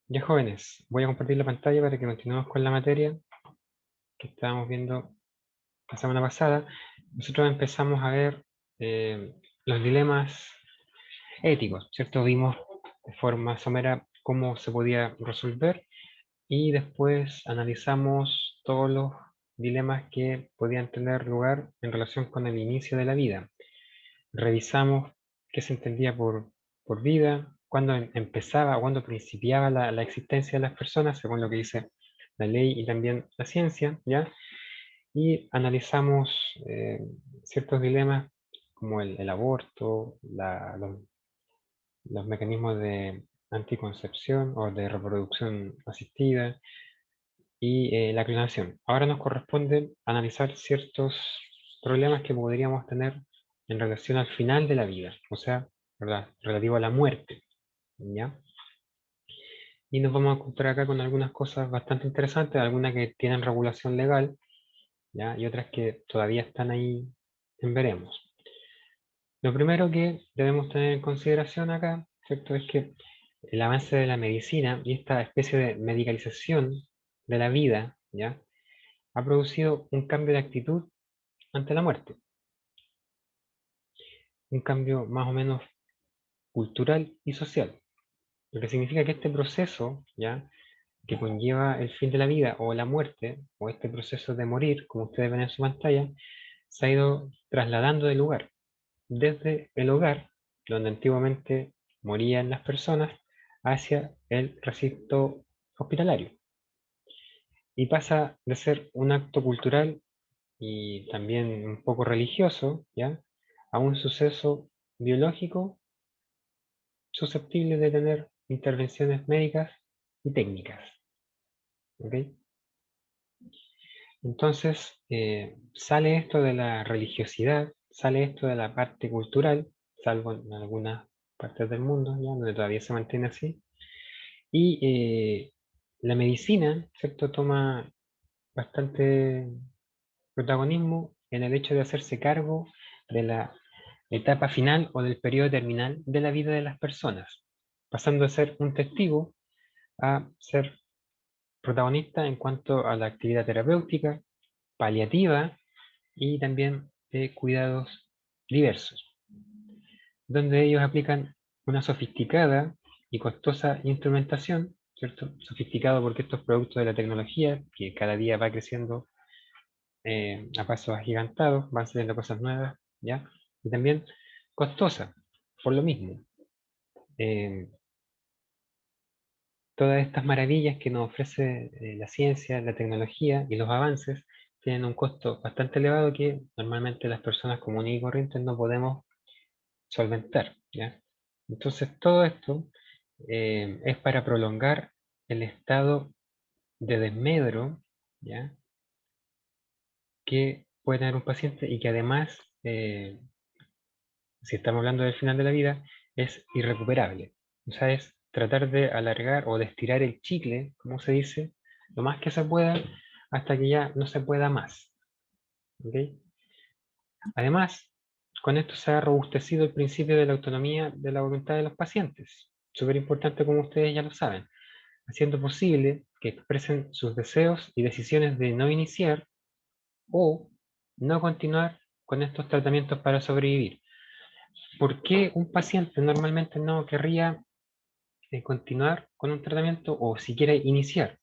Ya jóvenes, voy a compartir la pantalla para que continuemos con la materia que estábamos viendo la semana pasada. Nosotros empezamos a ver los dilemas éticos, ¿cierto? Vimos de forma somera cómo se podía resolver y después analizamos todos los dilemas que podían tener lugar en relación con el inicio de la vida. Revisamos qué se entendía por vida, cuándo empezaba, cuándo principiaba la existencia de las personas, según lo que dice la ley y también la ciencia, ¿ya? Y analizamos ciertos dilemas como el aborto, los mecanismos de anticoncepción o de reproducción asistida y la clonación. Ahora nos corresponde analizar ciertos problemas que podríamos tener en relación al final de la vida, o sea, ¿verdad? Relativo a la muerte, ¿ya? Y nos vamos a encontrar acá con algunas cosas bastante interesantes, algunas que tienen regulación legal, ¿ya? Y otras que todavía están ahí en veremos. Lo primero que debemos tener en consideración acá, ¿cierto? Es que el avance de la medicina y esta especie de medicalización de la vida, ¿ya? Ha producido un cambio de actitud ante la muerte, un cambio más o menos cultural y social, lo que significa que este proceso, ¿ya? Que conlleva el fin de la vida o la muerte, o este proceso de morir, como ustedes ven en su pantalla, se ha ido trasladando de lugar, desde el hogar, donde antiguamente morían las personas, hacia el recinto hospitalario. Y pasa de ser un acto cultural y también un poco religioso, ¿ya? A un suceso biológico susceptible de tener intervenciones médicas y técnicas. ¿Ok? Entonces, sale esto de la religiosidad, sale esto de la parte cultural, salvo en algunas partes del mundo, ¿ya? Donde todavía se mantiene así, y la medicina, ¿cierto? Toma bastante protagonismo en el hecho de hacerse cargo de la etapa final o del periodo terminal de la vida de las personas, pasando a ser un testigo a ser protagonista en cuanto a la actividad terapéutica, paliativa y también de cuidados diversos, donde ellos aplican una sofisticada y costosa instrumentación, ¿cierto? Sofisticado porque estos productos de la tecnología, que cada día va creciendo a pasos agigantados, van saliendo cosas nuevas, ¿ya? Y también costosa, por lo mismo. Eh, Todas estas maravillas que nos ofrece la ciencia, la tecnología y los avances tienen un costo bastante elevado que normalmente las personas comunes y corrientes no podemos solventar, ¿ya? Entonces todo esto es para prolongar el estado de desmedro, ¿ya? Que puede tener un paciente y que además, si estamos hablando del final de la vida, es irrecuperable. O sea, es tratar de alargar o de estirar el chicle, como se dice, lo más que se pueda hasta que ya no se pueda más. ¿Ok? Además, con esto se ha robustecido el principio de la autonomía de la voluntad de los pacientes. Súper importante, como ustedes ya lo saben, haciendo posible que expresen sus deseos y decisiones de no iniciar o no continuar con estos tratamientos para sobrevivir. ¿Por qué un paciente normalmente no querría continuar con un tratamiento o siquiera iniciar?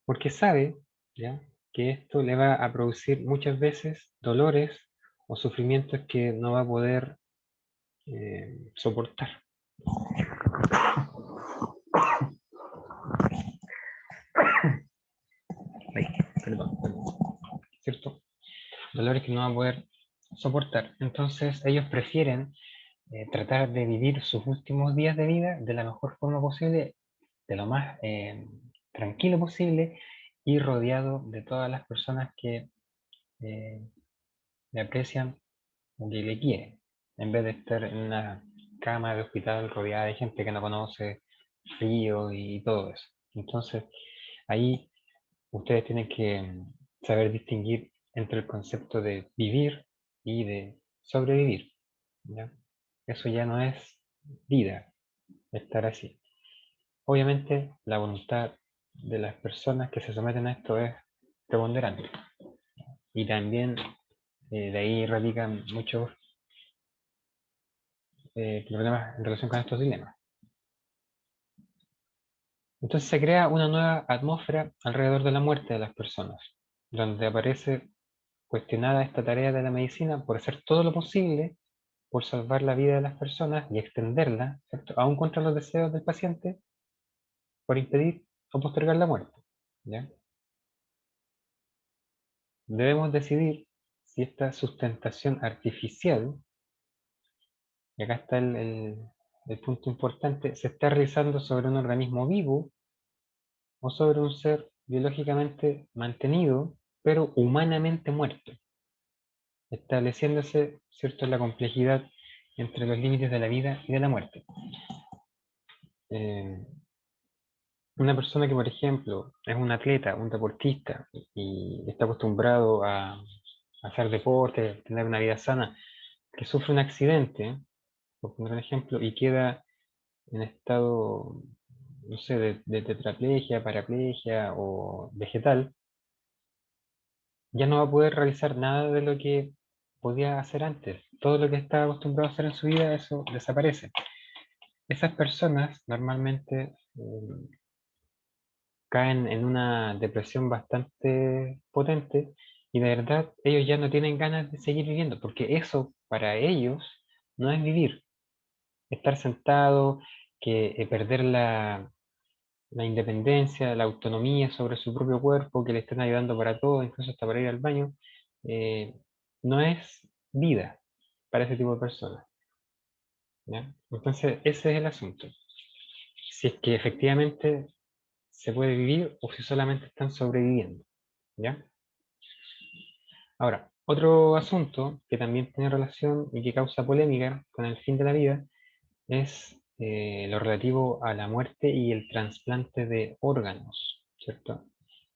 Porque sabe, ¿ya? Que esto le va a producir muchas veces dolores o sufrimientos que no va a poder soportar. Ay, perdón, ¿cierto? Dolores que no va a poder soportar. Entonces ellos prefieren tratar de vivir sus últimos días de vida de la mejor forma posible, de lo más tranquilo posible y rodeado de todas las personas que eh, le aprecian o que le quieren, en vez de estar en una cama de hospital rodeada de gente que no conoce, frío y todo eso. Entonces, ahí ustedes tienen que saber distinguir entre el concepto de vivir y de sobrevivir, ¿ya? Eso ya no es vida, estar así. obviamente la voluntad de las personas que se someten a esto es preponderante. Y también de ahí radican muchos problemas en relación con estos dilemas. Entonces se crea una nueva atmósfera alrededor de la muerte de las personas, donde aparece cuestionada esta tarea de la medicina por hacer todo lo posible por salvar la vida de las personas y extenderla, ¿cierto?, aún contra los deseos del paciente, por impedir o postergar la muerte. ¿Ya? Debemos decidir si esta sustentación artificial, y acá está el punto importante, se está realizando sobre un organismo vivo o sobre un ser biológicamente mantenido, pero humanamente muerto, estableciéndose, ¿cierto?, la complejidad entre los límites de la vida y de la muerte. Eh, una persona que, por ejemplo, es un atleta, un deportista, y está acostumbrado a hacer deporte, tener una vida sana, que sufre un accidente, por poner un ejemplo, y queda en estado, no sé, de tetraplegia, paraplegia o vegetal, ya no va a poder realizar nada de lo que podía hacer antes. Todo lo que estaba acostumbrado a hacer en su vida, eso desaparece. Esas personas normalmente caen en una depresión bastante potente y de verdad ellos ya no tienen ganas de seguir viviendo, porque eso para ellos no es vivir. Estar sentado, que perder la independencia, la autonomía sobre su propio cuerpo, que le estén ayudando para todo, incluso hasta para ir al baño, eh, no es vida para ese tipo de personas. ¿Ya? Entonces, ese es el asunto. Si es que efectivamente se puede vivir o si solamente están sobreviviendo. ¿Ya? Ahora, otro asunto que también tiene relación y que causa polémica con el fin de la vida es lo relativo a la muerte y el trasplante de órganos, ¿cierto?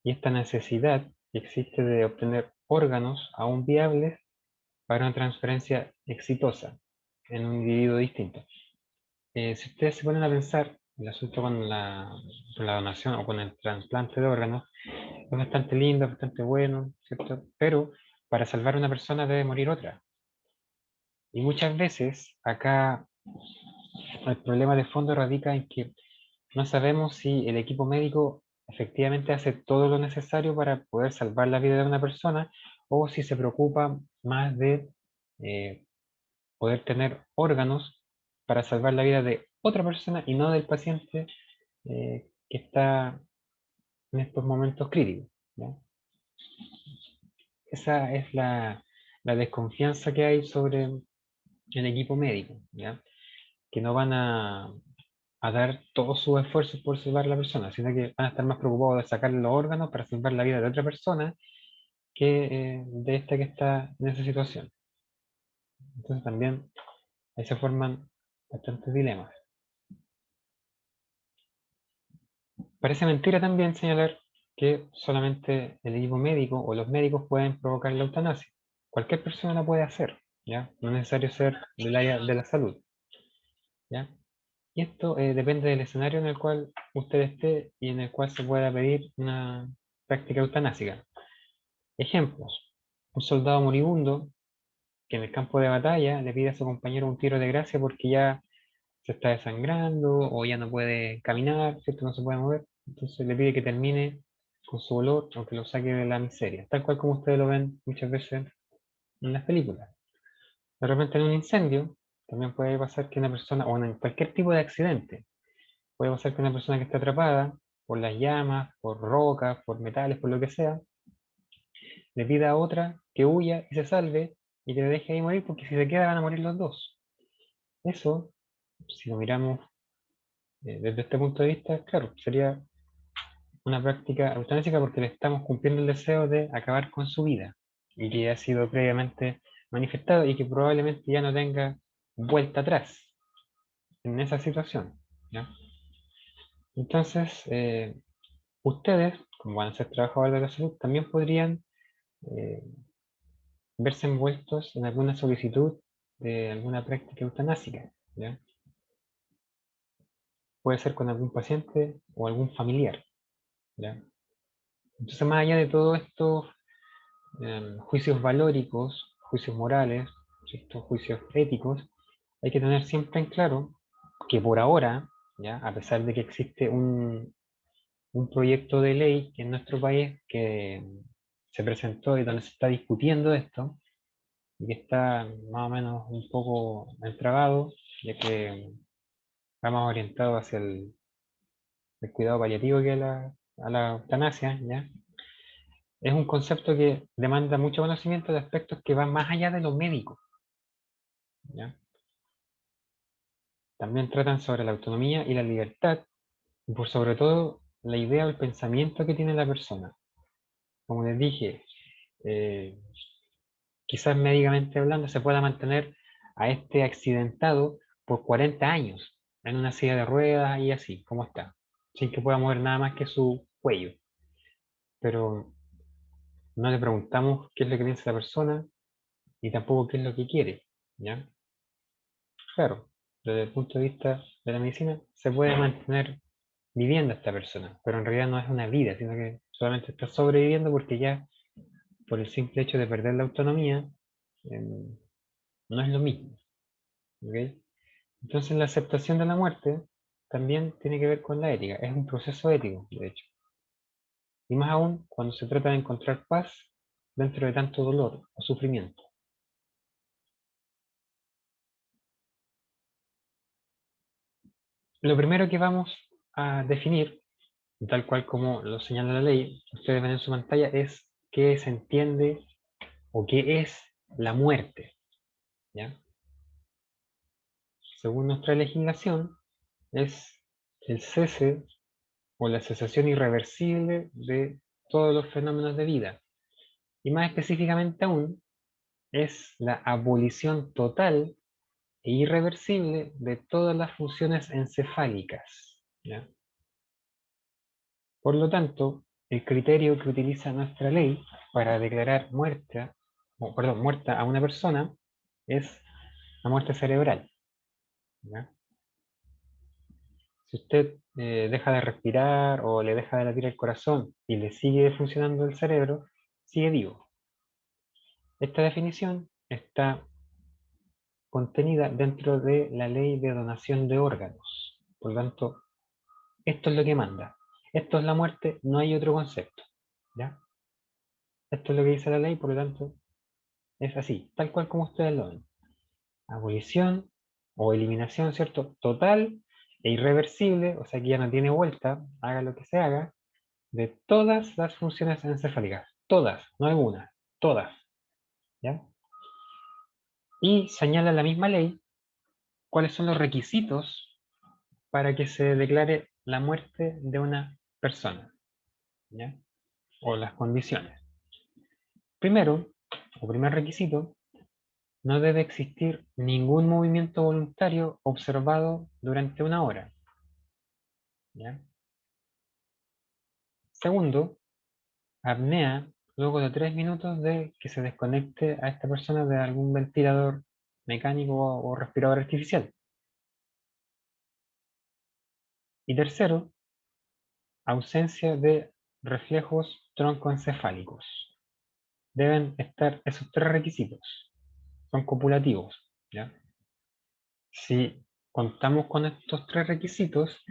Y esta necesidad que existe de obtener órganos aún viables para una transferencia exitosa en un individuo distinto. Si ustedes se ponen a pensar, el asunto con la donación o con el trasplante de órganos es bastante lindo, bastante bueno, ¿cierto? Pero para salvar a una persona debe morir otra. Y muchas veces acá el problema de fondo radica en que no sabemos si el equipo médico efectivamente hace todo lo necesario para poder salvar la vida de una persona o si se preocupa más de eh, poder tener órganos para salvar la vida de otra persona y no del paciente que está en estos momentos críticos. ¿Ya? Esa es la desconfianza que hay sobre el equipo médico, ¿ya? Que no van a dar todos sus esfuerzos por salvar a la persona, sino que van a estar más preocupados de sacarle los órganos para salvar la vida de otra persona que de esta que está en esa situación. Entonces también ahí se forman bastantes dilemas. Parece mentira también señalar que solamente el equipo médico o los médicos pueden provocar la eutanasia. Cualquier persona la puede hacer, ¿ya? No es necesario ser del área de la salud, ¿ya? Y esto depende del escenario en el cual usted esté y en el cual se pueda pedir una práctica eutanásica. Ejemplos. Un soldado moribundo que en el campo de batalla le pide a su compañero un tiro de gracia porque ya se está desangrando o ya no puede caminar, ¿cierto? No se puede mover. Entonces le pide que termine con su dolor o que lo saque de la miseria. Tal cual como ustedes lo ven muchas veces en las películas. De repente en un incendio también puede pasar que una persona, o en cualquier tipo de accidente, puede pasar que una persona que está atrapada por las llamas, por rocas, por metales, por lo que sea, le pida a otra que huya y se salve y que le deje ahí morir porque si se queda van a morir los dos. Eso, si lo miramos desde este punto de vista, claro, sería una práctica eutanásica porque le estamos cumpliendo el deseo de acabar con su vida y que ha sido previamente manifestado y que probablemente ya no tenga vuelta atrás en esa situación. ¿Ya? Entonces, ustedes, como van a ser trabajadores de la salud, también podrían eh, verse envueltos en alguna solicitud de alguna práctica eutanásica, ¿ya? puede ser con algún paciente o algún familiar, ¿ya? Entonces, más allá de todos estos juicios valóricos, juicios morales, estos juicios éticos, hay que tener siempre en claro que por ahora, ¿ya? A pesar de que existe un proyecto de ley en nuestro país que se presentó y donde se está discutiendo esto, y que está más o menos un poco entregado, ya que va más orientado hacia el cuidado paliativo que a la eutanasia, ¿ya? Es un concepto que demanda mucho conocimiento de aspectos que van más allá de lo médico, ¿ya? También tratan sobre la autonomía y la libertad, y por sobre todo la idea o el pensamiento que tiene la persona. Como les dije, eh, quizás médicamente hablando se pueda mantener a este accidentado por 40 años en una silla de ruedas y así, como está, sin que pueda mover nada más que su cuello. Pero no le preguntamos qué es lo que piensa la persona ni tampoco qué es lo que quiere, ¿ya? Claro, desde el punto de vista de la medicina se puede mantener viviendo esta persona, pero en realidad no es una vida, sino que solamente está sobreviviendo porque ya por el simple hecho de perder la autonomía no es lo mismo, ¿ok? Entonces la aceptación de la muerte también tiene que ver con la ética, es un proceso ético, de hecho. Y más aún cuando se trata de encontrar paz dentro de tanto dolor o sufrimiento. Lo primero que vamos a definir, tal cual como lo señala la ley, ustedes ven en su pantalla, es qué se entiende o qué es la muerte, ¿ya? Según nuestra legislación, es el cese o la cesación irreversible de todos los fenómenos de vida. Y más específicamente aún, es la abolición total e irreversible de todas las funciones encefálicas, ¿ya? Por lo tanto, el criterio que utiliza nuestra ley para declarar muerta a una persona es la muerte cerebral, ¿ya? Si usted deja de respirar o le deja de latir el corazón y le sigue funcionando el cerebro, sigue vivo. Esta definición está contenida dentro de la ley de donación de órganos. Por lo tanto, esto es lo que manda. Esto es la muerte, no hay otro concepto, ¿ya? Esto es lo que dice la ley, por lo tanto, es así, tal cual como ustedes lo ven. Abolición o eliminación, ¿cierto? Total e irreversible, o sea que ya no tiene vuelta, haga lo que se haga, de todas las funciones encefálicas. Todas, no algunas, todas, ¿ya? Y señala la misma ley cuáles son los requisitos para que se declare la muerte de una persona, ¿ya? O las condiciones. Primero, o primer requisito, no debe existir ningún movimiento voluntario observado durante una hora, ¿ya? Segundo, apnea luego de 3 minutos de que se desconecte a esta persona de algún ventilador mecánico o respirador artificial. Y tercero, ausencia de reflejos troncoencefálicos. Deben estar esos tres requisitos. Son copulativos, ¿ya? Si contamos con estos tres requisitos,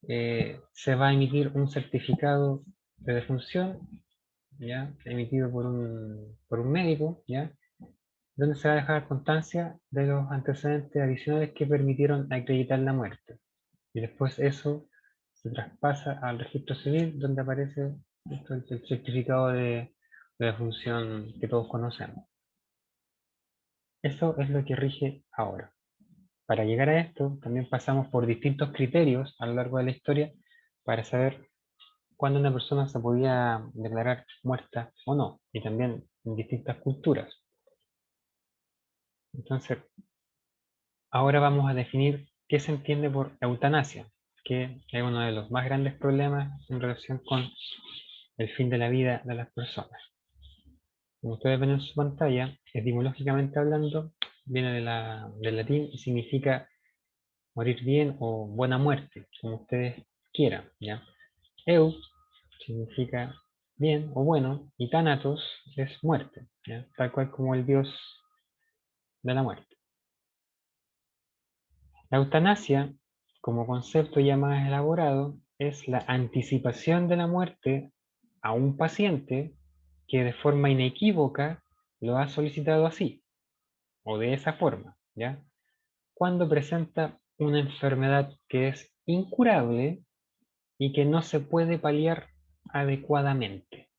se va a emitir un certificado de defunción, ¿ya? Emitido por un médico, ¿ya? Donde se va a dejar constancia de los antecedentes adicionales que permitieron acreditar la muerte. Y después eso se traspasa al registro civil, donde aparece el certificado de defunción que todos conocemos. Eso es lo que rige ahora. Para llegar a esto, también pasamos por distintos criterios a lo largo de la historia para saber cuándo una persona se podía declarar muerta o no, y también en distintas culturas. Entonces, ahora vamos a definir qué se entiende por eutanasia, que es uno de los más grandes problemas en relación con el fin de la vida de las personas. Como ustedes ven en su pantalla, etimológicamente hablando, viene del latín y significa morir bien o buena muerte, como ustedes quieran, ¿ya? Eu significa bien o bueno, y Thanatos es muerte, ¿ya? Tal cual como el dios de la muerte. La eutanasia, como concepto ya más elaborado, es la anticipación de la muerte a un paciente que de forma inequívoca lo ha solicitado así, o de esa forma, ¿ya? Cuando presenta una enfermedad que es incurable y que no se puede paliar adecuadamente,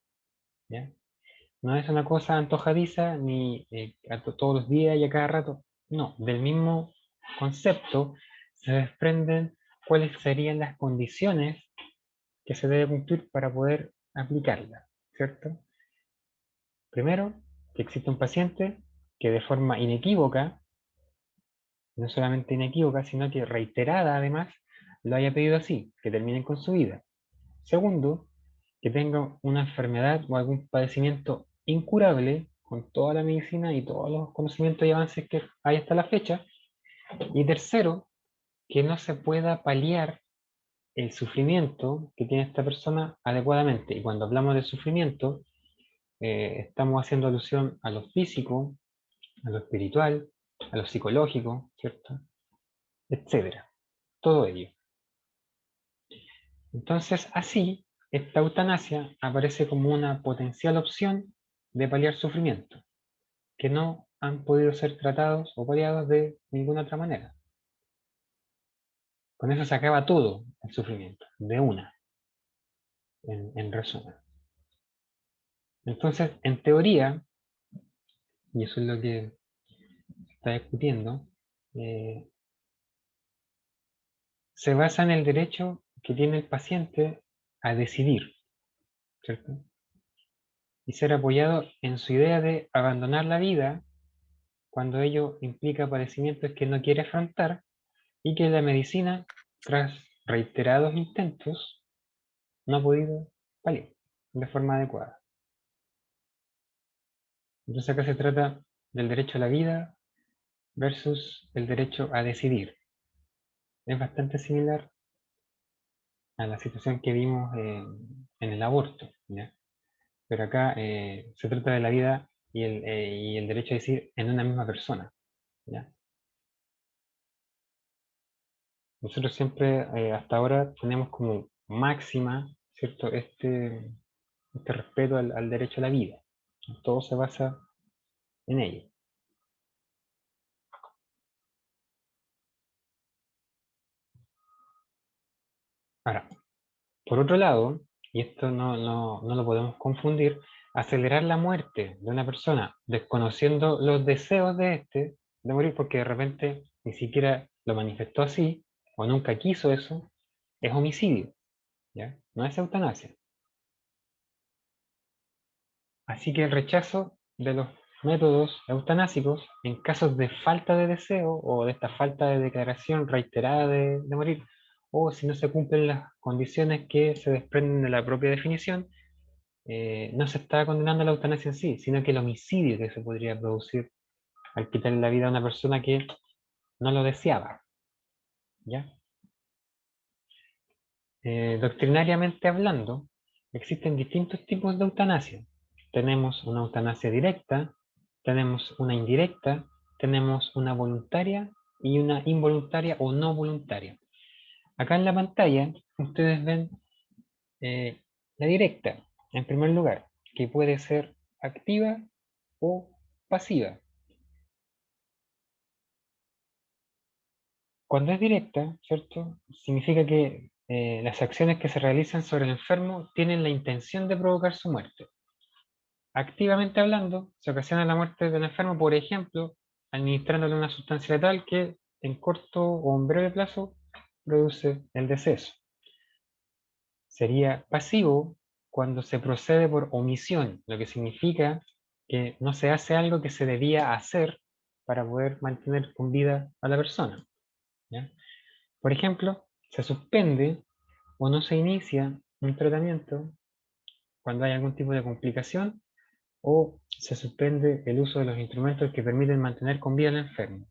¿ya? No es una cosa antojadiza ni todos los días y a cada rato. No, del mismo concepto se desprenden cuáles serían las condiciones que se debe cumplir para poder aplicarla, ¿cierto? Primero, que existe un paciente que de forma inequívoca, no solamente inequívoca, sino que reiterada además, lo haya pedido así, que terminen con su vida. Segundo, que tenga una enfermedad o algún padecimiento incurable con toda la medicina y todos los conocimientos y avances que hay hasta la fecha. Y tercero, que no se pueda paliar el sufrimiento que tiene esta persona adecuadamente. Y cuando hablamos de sufrimiento, estamos haciendo alusión a lo físico, a lo espiritual, a lo psicológico, ¿cierto? Etcétera. Todo ello. Entonces, así, esta eutanasia aparece como una potencial opción de paliar sufrimiento, que no han podido ser tratados o paliados de ninguna otra manera. Con eso se acaba todo el sufrimiento, de una, en resumen. Entonces, en teoría, y eso es lo que se está discutiendo, eh, se basa en el derecho que tiene el paciente a decidir, ¿cierto? Y ser apoyado en su idea de abandonar la vida cuando ello implica padecimientos que no quiere afrontar y que la medicina, tras reiterados intentos, no ha podido paliar de forma adecuada. Entonces acá se trata del derecho a la vida versus el derecho a decidir. Es bastante similar a la situación que vimos en el aborto, ¿ya? Pero acá se trata de la vida y el derecho a decidir en una misma persona, ¿ya? Nosotros siempre, hasta ahora, tenemos como máxima, ¿cierto? Este respeto al derecho a la vida. Todo se basa en ello. Ahora, por otro lado, y esto no lo podemos confundir, acelerar la muerte de una persona desconociendo los deseos de este de morir porque de repente ni siquiera lo manifestó así o nunca quiso eso, es homicidio, ¿ya? No es eutanasia. Así que el rechazo de los métodos eutanásicos en casos de falta de deseo o de esta falta de declaración reiterada de morir, o si no se cumplen las condiciones que se desprenden de la propia definición, no se está condenando la eutanasia en sí, sino que el homicidio que se podría producir al quitarle la vida a una persona que no lo deseaba, ¿ya? Doctrinariamente hablando, existen distintos tipos de eutanasia. Tenemos una eutanasia directa, tenemos una indirecta, tenemos una voluntaria y una involuntaria o no voluntaria. Acá en la pantalla ustedes ven eh, la directa, en primer lugar, que puede ser activa o pasiva. Cuando es directa, ¿cierto? Significa que las acciones que se realizan sobre el enfermo tienen la intención de provocar su muerte. Activamente hablando, se ocasiona la muerte del enfermo, por ejemplo, administrándole una sustancia letal que en corto o en breve plazo produce el deceso. Sería pasivo cuando se procede por omisión, lo que significa que no se hace algo que se debía hacer para poder mantener con vida a la persona, ¿ya? Por ejemplo, se suspende o no se inicia un tratamiento cuando hay algún tipo de complicación o se suspende el uso de los instrumentos que permiten mantener con vida al enfermo.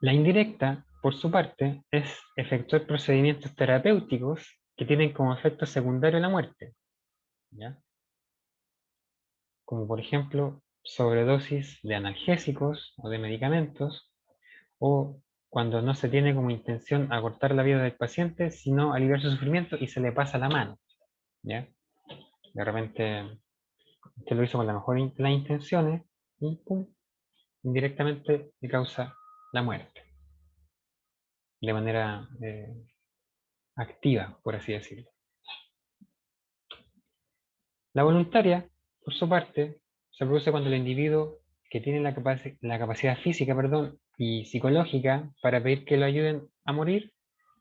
La indirecta, por su parte, es efectuar procedimientos terapéuticos que tienen como efecto secundario la muerte, ¿ya? Como por ejemplo sobredosis de analgésicos o de medicamentos, o cuando no se tiene como intención acortar la vida del paciente, sino aliviar su sufrimiento y se le pasa la mano, ¿ya? De repente, usted lo hizo con la mejor las intenciones y pum, indirectamente le causa la muerte, de manera activa, por así decirlo. La voluntaria, por su parte, se produce cuando el individuo que tiene la capacidad física, perdón, y psicológica para pedir que lo ayuden a morir,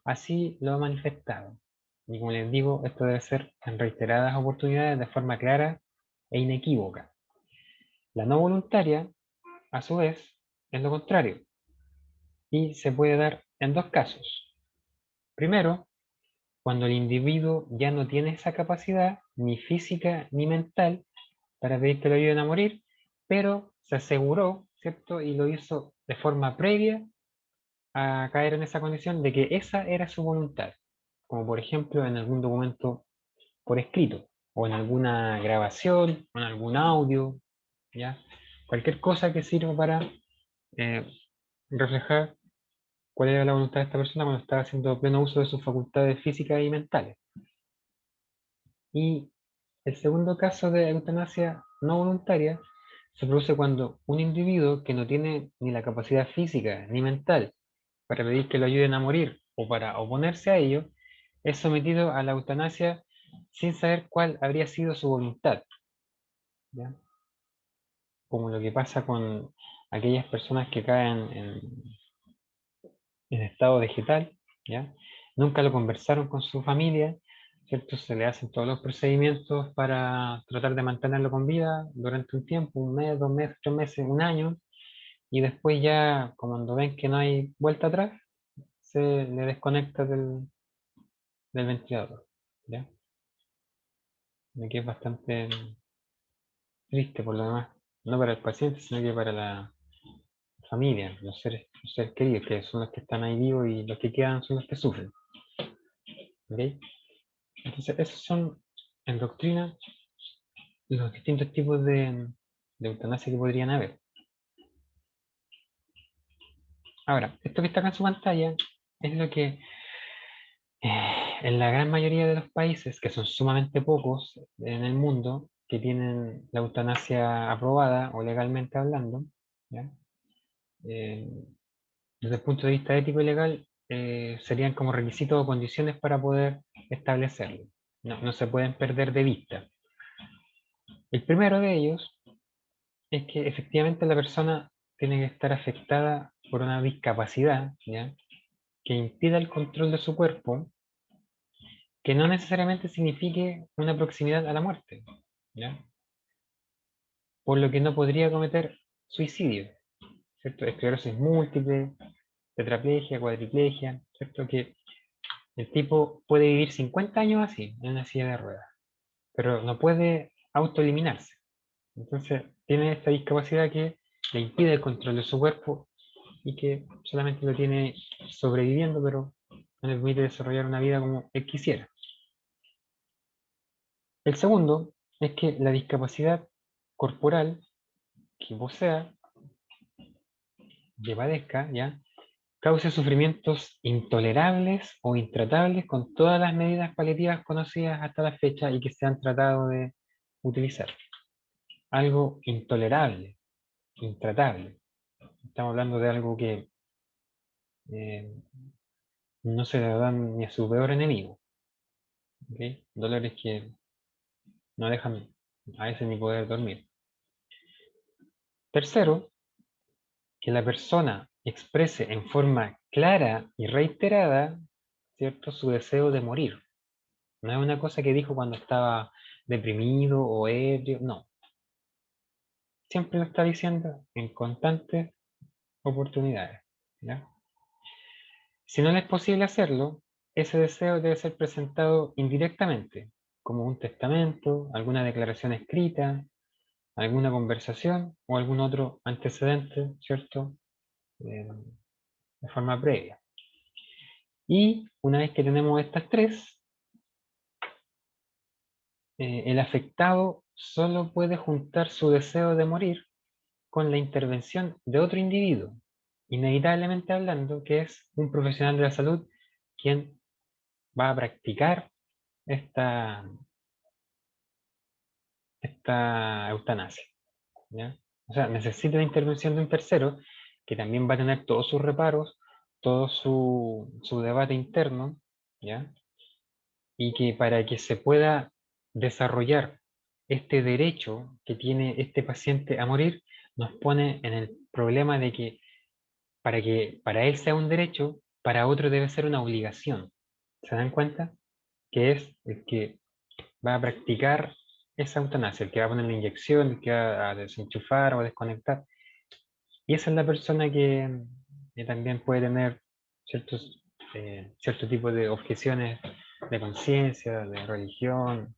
así lo ha manifestado. Y como les digo, esto debe ser en reiteradas oportunidades de forma clara e inequívoca. La no voluntaria, a su vez, es lo contrario y se puede dar en dos casos. Primero, cuando el individuo ya no tiene esa capacidad, ni física ni mental, para pedir que lo ayuden a morir, pero se aseguró, ¿cierto? Y lo hizo de forma previa a caer en esa condición de que esa era su voluntad, como por ejemplo en algún documento por escrito, o en alguna grabación, o en algún audio, ¿ya? Cualquier cosa que sirva para eh, reflejar cuál era la voluntad de esta persona cuando estaba haciendo pleno uso de sus facultades físicas y mentales. Y el segundo caso de eutanasia no voluntaria se produce cuando un individuo que no tiene ni la capacidad física ni mental para pedir que lo ayuden a morir o para oponerse a ello, es sometido a la eutanasia sin saber cuál habría sido su voluntad, ¿ya? Como lo que pasa con aquellas personas que caen en estado vegetal, ¿ya? Nunca lo conversaron con su familia, ¿cierto? Se le hacen todos los procedimientos para tratar de mantenerlo con vida durante un tiempo, un mes, 2 meses, 3 meses, un año, y después ya, como cuando ven que no hay vuelta atrás, se le desconecta del ventilador, ¿ya? De que es bastante triste por lo demás, no para el paciente, sino que para la familia, los seres queridos, que son los que están ahí vivos y los que quedan son los que sufren, ¿ok? Entonces, esos son, en doctrina, los distintos tipos de eutanasia que podrían haber. Ahora, esto que está acá en su pantalla es lo que en la gran mayoría de los países, que son sumamente pocos en el mundo, que tienen la eutanasia aprobada o legalmente hablando, ¿ya? Eh, desde el punto de vista ético y legal, serían como requisitos o condiciones para poder establecerlo. No, no se pueden perder de vista. El primero de ellos es que efectivamente la persona tiene que estar afectada por una discapacidad, ¿ya? Que impida el control de su cuerpo, que no necesariamente signifique una proximidad a la muerte, ¿ya? Por lo que no podría cometer suicidio, ¿cierto? Esclerosis múltiple, tetraplegia, cuadriplegia, ¿cierto? Que el tipo puede vivir 50 años así, en una silla de ruedas, pero no puede autoeliminarse. Entonces, tiene esta discapacidad que le impide el control de su cuerpo y que solamente lo tiene sobreviviendo, pero no le permite desarrollar una vida como él quisiera. El segundo es que la discapacidad corporal que posea, que padezca, ¿ya? Cause sufrimientos intolerables o intratables con todas las medidas paliativas conocidas hasta la fecha y que se han tratado de utilizar. Algo intolerable, intratable. Estamos hablando de algo que eh, no se le dan ni a su peor enemigo, ¿ok? Dolores que no dejan a ese ni poder dormir. Tercero, que la persona exprese en forma clara y reiterada, ¿cierto?, su deseo de morir. No es una cosa que dijo cuando estaba deprimido o ebrio, no. Siempre lo está diciendo en constantes oportunidades, ¿ya? Si no le es posible hacerlo, ese deseo debe ser presentado indirectamente, como un testamento, alguna declaración escrita, alguna conversación o algún otro antecedente, ¿cierto? Eh, de forma previa. Y una vez que tenemos estas tres, el afectado solo puede juntar su deseo de morir con la intervención de otro individuo, inevitablemente hablando, que es un profesional de la salud quien va a practicar esta, esta eutanasia, ¿ya? O sea, necesita la intervención de un tercero que también va a tener todos sus reparos, todo su debate interno, ¿ya? Y que para que se pueda desarrollar este derecho que tiene este paciente a morir, nos pone en el problema de que para él sea un derecho, para otro debe ser una obligación. ¿Se dan cuenta? Que es el que va a practicar esa eutanasia, el que va a poner la inyección, el que va a desenchufar o desconectar. Y esa es la persona que también puede tener cierto tipo de objeciones de conciencia, de religión,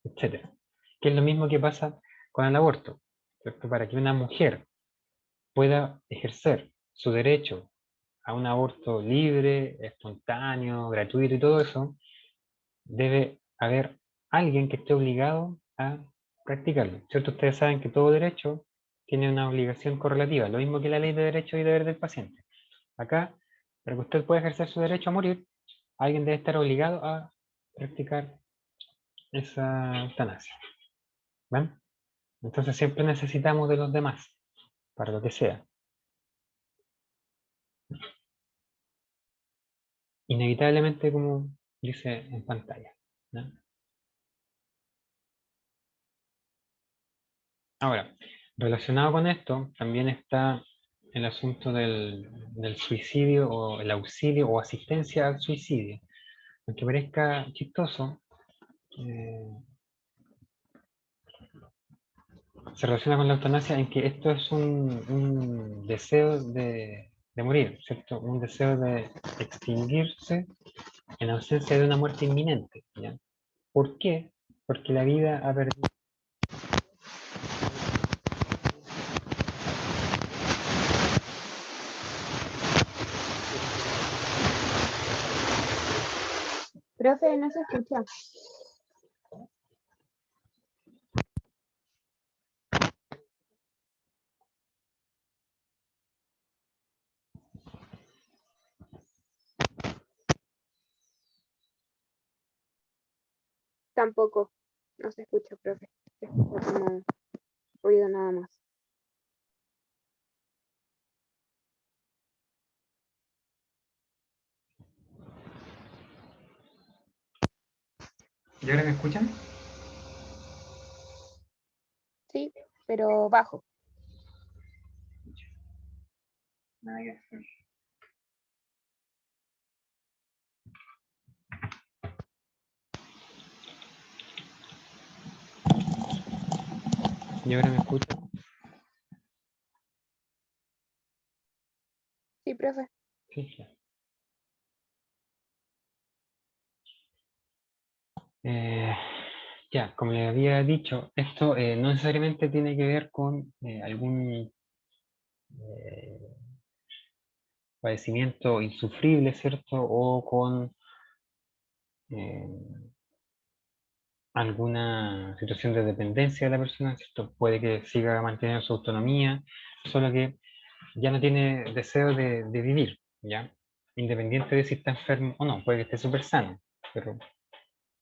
etcétera. Que es lo mismo que pasa con el aborto, ¿cierto? Para que una mujer pueda ejercer su derecho a un aborto libre, espontáneo, gratuito y todo eso, debe haber alguien que esté obligado a practicarlo, ¿cierto? Ustedes saben que todo derecho tiene una obligación correlativa, lo mismo que la ley de derechos y deberes del paciente. Acá, para que usted pueda ejercer su derecho a morir, alguien debe estar obligado a practicar esa eutanasia. ¿Ven? Entonces siempre necesitamos de los demás, para lo que sea. Inevitablemente, como dice en pantalla, ¿no? Ahora, relacionado con esto, también está el asunto del suicidio o el auxilio o asistencia al suicidio. Aunque parezca chistoso, eh, se relaciona con la eutanasia en que esto es un deseo de morir, ¿cierto? Un deseo de extinguirse en ausencia de una muerte inminente, ¿ya? ¿Por qué? Porque la vida ha perdido. Profe, no se escucha. Tampoco, no se escucha, profe. Se escucha como ruido nada más. ¿Y ahora me escuchan? Sí, pero bajo. Nada que hacer. ¿Y ahora me escuchan? Sí, profe. Sí, ya. Ya, como le había dicho, esto no necesariamente tiene que ver con algún eh, padecimiento insufrible, ¿cierto? O con eh, alguna situación de dependencia de la persona, ¿cierto? Puede que siga manteniendo su autonomía, solo que ya no tiene deseo de vivir, ¿ya? Independiente de si está enfermo o no, puede que esté súper sano, pero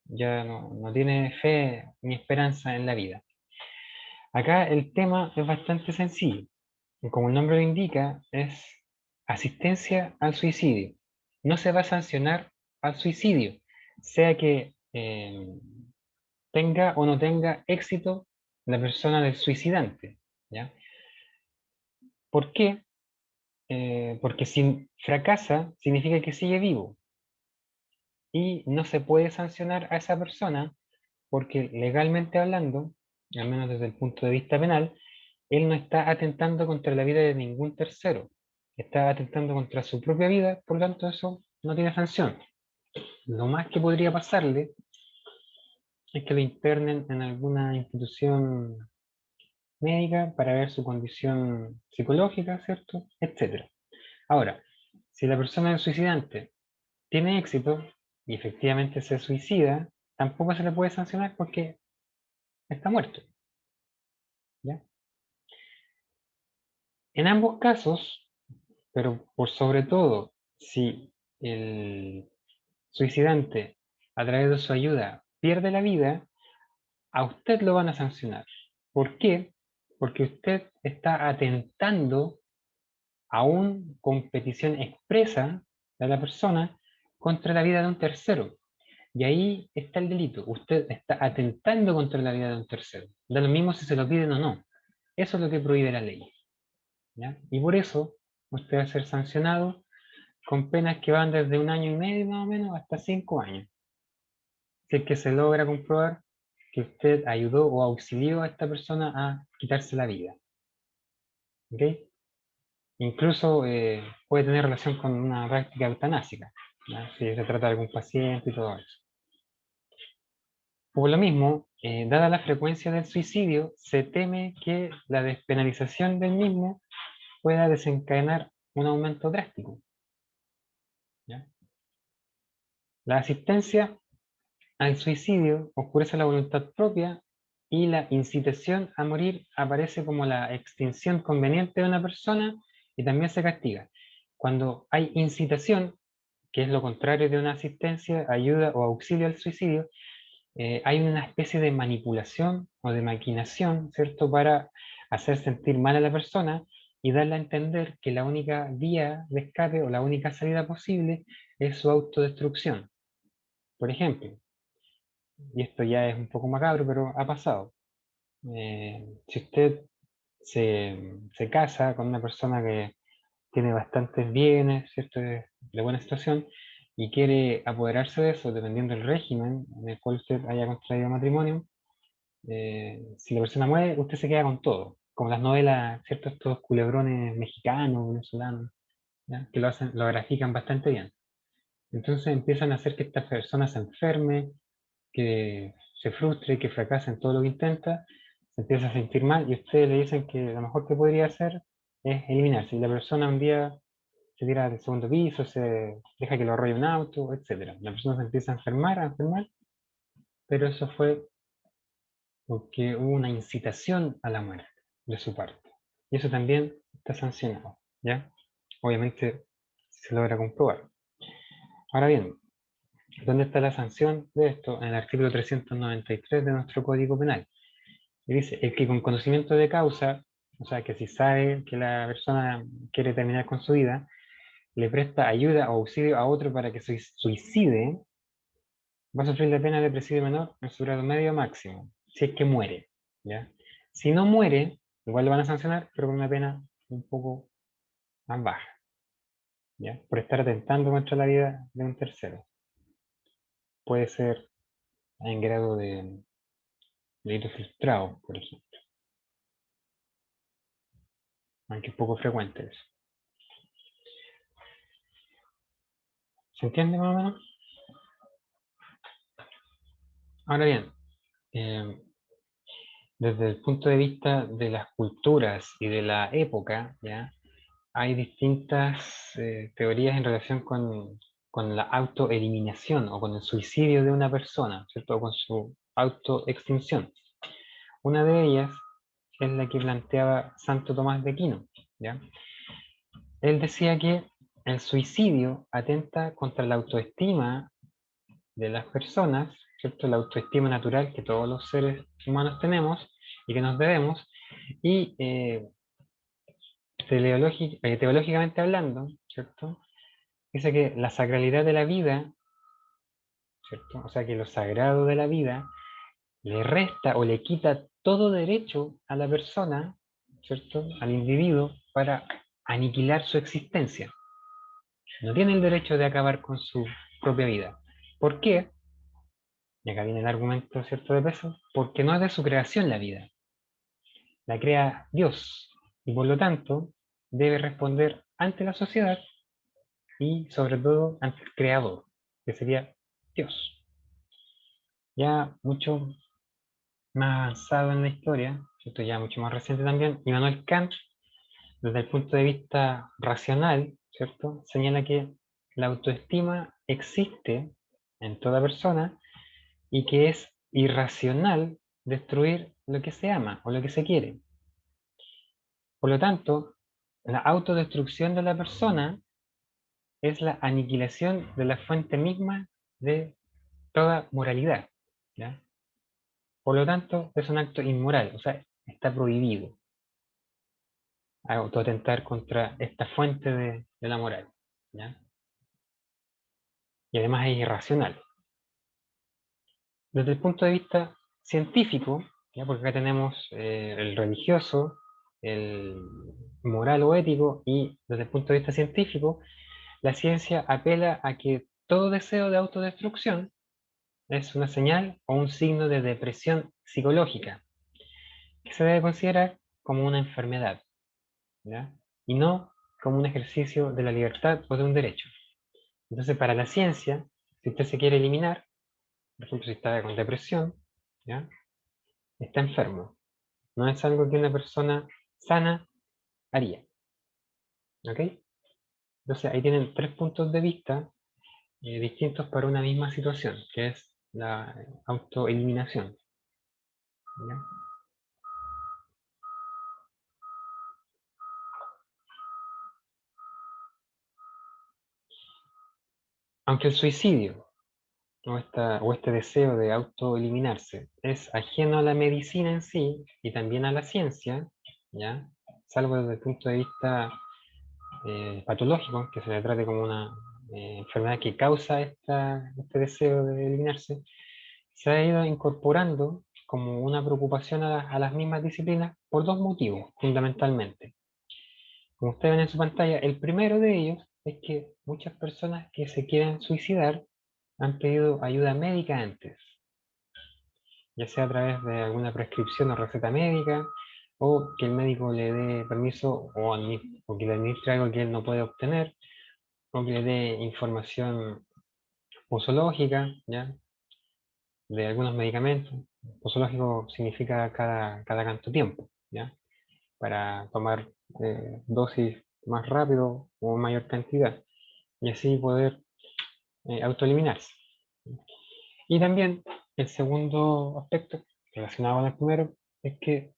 ya no tiene fe ni esperanza en la vida. Acá el tema es bastante sencillo. Y como el nombre lo indica, es asistencia al suicidio. No se va a sancionar al suicidio, sea que tenga o no tenga éxito la persona del suicidante, ¿ya? ¿Por qué? Porque si fracasa, significa que sigue vivo y no se puede sancionar a esa persona porque legalmente hablando, al menos desde el punto de vista penal, él no está atentando contra la vida de ningún tercero, está atentando contra su propia vida, por lo tanto eso no tiene sanción. Lo más que podría pasarle es que lo internen en alguna institución médica para ver su condición psicológica, ¿cierto? Etcétera. Ahora, si la persona es suicidante tiene éxito y efectivamente se suicida, tampoco se le puede sancionar porque está muerto. ¿Ya? En ambos casos, pero por sobre todo, si el suicidante a través de su ayuda pierde la vida, a usted lo van a sancionar. ¿Por qué? Porque usted está atentando aún con petición expresa de la persona contra la vida de un tercero. Y ahí está el delito. Usted está atentando contra la vida de un tercero. Da lo mismo si se lo piden o no. Eso es lo que prohíbe la ley. ¿Ya? Y por eso usted va a ser sancionado con penas que van desde 1 año y medio más o menos hasta 5 años. Si es que se logra comprobar que usted ayudó o auxilió a esta persona a quitarse la vida. ¿Ok? Incluso puede tener relación con una práctica eutanásica, ¿ya? Si se trata de algún paciente y todo eso. Por lo mismo, dada la frecuencia del suicidio, se teme que la despenalización del mismo pueda desencadenar un aumento drástico. ¿Ya? La asistencia al suicidio oscurece la voluntad propia y la incitación a morir aparece como la extinción conveniente de una persona y también se castiga. Cuando hay incitación, que es lo contrario de una asistencia, ayuda o auxilio al suicidio, hay una especie de manipulación o de maquinación, ¿cierto?, para hacer sentir mal a la persona y darle a entender que la única vía de escape o la única salida posible es su autodestrucción. Por ejemplo, y esto ya es un poco macabro, pero ha pasado. Si usted se casa con una persona que tiene bastantes bienes, ¿cierto?, de buena situación, y quiere apoderarse de eso, dependiendo del régimen en el cual usted haya contraído matrimonio, si la persona muere, usted se queda con todo, como las novelas, ¿cierto?, estos culebrones mexicanos, venezolanos, ¿ya?, que lo hacen, lo grafican bastante bien. Entonces empiezan a hacer que esta persona se enferme, que se frustre, que fracase en todo lo que intenta, se empieza a sentir mal y ustedes le dicen que lo mejor que podría hacer es eliminarse. Y la persona un día se tira del segundo piso, se deja que lo arrolle un auto, etc. La persona se empieza a enfermar, pero eso fue porque hubo una incitación a la muerte de su parte. Y eso también está sancionado, ¿ya? Obviamente se logra comprobar. Ahora bien, ¿dónde está la sanción de esto? En el artículo 393 de nuestro Código Penal. Y dice, el que con conocimiento de causa, o sea, que si sabe que la persona quiere terminar con su vida, le presta ayuda o auxilio a otro para que se suicide, va a sufrir la pena de presidio menor en su grado medio máximo, si es que muere, ¿ya? Si no muere, igual lo van a sancionar, pero con una pena un poco más baja, ¿ya? Por estar atentando contra la vida de un tercero. Puede ser en grado de delito frustrado, por ejemplo, aunque es poco frecuente eso. ¿Se entiende más o menos? Ahora bien, eh, desde el punto de vista de las culturas y de la época, ¿ya?, hay distintas teorías en relación con la autoeliminación o con el suicidio de una persona, ¿cierto? O con su autoextinción. Una de ellas es la que planteaba Santo Tomás de Aquino, ¿ya? Él decía que el suicidio atenta contra la autoestima de las personas, ¿cierto? La autoestima natural que todos los seres humanos tenemos y que nos debemos, y teológicamente hablando, ¿cierto?, dice que la sacralidad de la vida, ¿cierto?, o sea que lo sagrado de la vida le resta o le quita todo derecho a la persona, ¿cierto?, al individuo, para aniquilar su existencia. No tiene el derecho de acabar con su propia vida. ¿Por qué? Y acá viene el argumento, ¿cierto?, de peso. Porque no es de su creación la vida. La crea Dios. Y por lo tanto, debe responder ante la sociedad y sobre todo ante el creador, que sería Dios. Ya mucho más avanzado en la historia, esto ya mucho más reciente también, Immanuel Kant, desde el punto de vista racional, ¿cierto? Señala que la autoestima existe en toda persona y que es irracional destruir lo que se ama o lo que se quiere. Por lo tanto, la autodestrucción de la persona es la aniquilación de la fuente misma de toda moralidad, ¿ya? Por lo tanto, es un acto inmoral, o sea, está prohibido autoatentar contra esta fuente de la moral, ¿ya? Y además es irracional. Desde el punto de vista científico, ¿ya? Porque acá tenemos el religioso, el moral o ético, y desde el punto de vista científico, la ciencia apela a que todo deseo de autodestrucción es una señal o un signo de depresión psicológica, que se debe considerar como una enfermedad, ¿ya? Y no como un ejercicio de la libertad o de un derecho. Entonces, para la ciencia, si usted se quiere eliminar, por ejemplo, si está con depresión, ¿ya? Está enfermo. No es algo que una persona sana haría. ¿Ok? Entonces, ahí tienen tres puntos de vista distintos para una misma situación, que es la autoeliminación. ¿Ya? Aunque el suicidio o este deseo de autoeliminarse es ajeno a la medicina en sí y también a la ciencia, ¿ya? Salvo desde el punto de vista patológico, que se le trate como una enfermedad que causa este deseo de eliminarse, se ha ido incorporando como una preocupación a las mismas disciplinas por dos motivos, fundamentalmente. Como ustedes ven en su pantalla, el primero de ellos es que muchas personas que se quieren suicidar han pedido ayuda médica antes, ya sea a través de alguna prescripción o receta médica, o que el médico le dé permiso o que le administre algo que él no puede obtener, o que le dé información posológica, ¿ya? De algunos medicamentos. Posológico significa cada tanto tiempo, ¿ya? Para tomar dosis más rápido o mayor cantidad y así poder autoeliminarse. Y también el segundo aspecto relacionado con el primero es que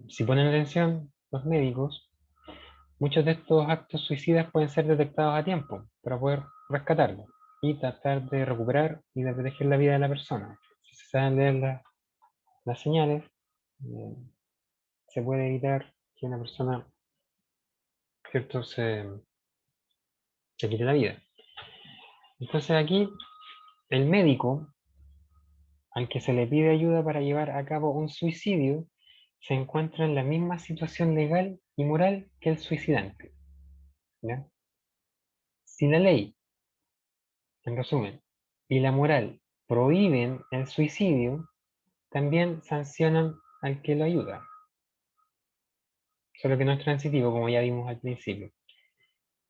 si ponen atención los médicos, muchos de estos actos suicidas pueden ser detectados a tiempo para poder rescatarlos y tratar de recuperar y de proteger la vida de la persona. Si se saben leer las señales, eh, se puede evitar que una persona, ¿cierto?, se quite la vida. Entonces aquí el médico, al que se le pide ayuda para llevar a cabo un suicidio, se encuentra en la misma situación legal y moral que el suicidante, ¿ya? Si la ley, en resumen, y la moral prohíben el suicidio, también sancionan al que lo ayuda, solo que no es transitivo, como ya vimos al principio.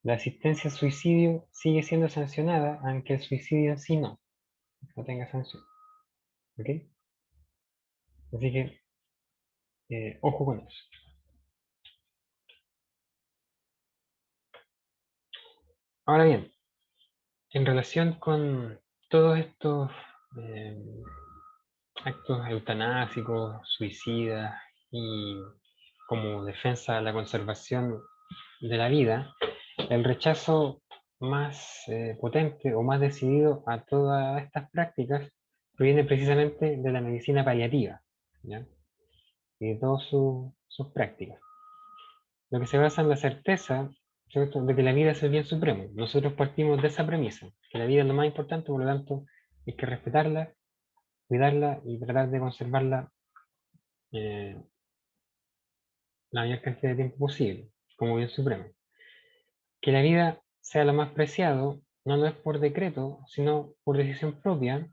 La asistencia al suicidio sigue siendo sancionada, aunque el suicidio en sí no tenga sanción. ¿Ok? Así que, ojo con eso. Ahora bien, en relación con todos estos eh, actos eutanásicos, suicidas y como defensa de la conservación de la vida, el rechazo más potente o más decidido a todas estas prácticas proviene precisamente de la medicina paliativa, ¿ya? Y de todas sus prácticas. Lo que se basa en la certeza, ¿cierto?, de que la vida es el bien supremo. Nosotros partimos de esa premisa, que la vida es lo más importante, por lo tanto hay que respetarla, cuidarla y tratar de conservarla eh, la mayor cantidad de tiempo posible, como bien supremo. Que la vida sea lo más preciado no lo es por decreto, sino por decisión propia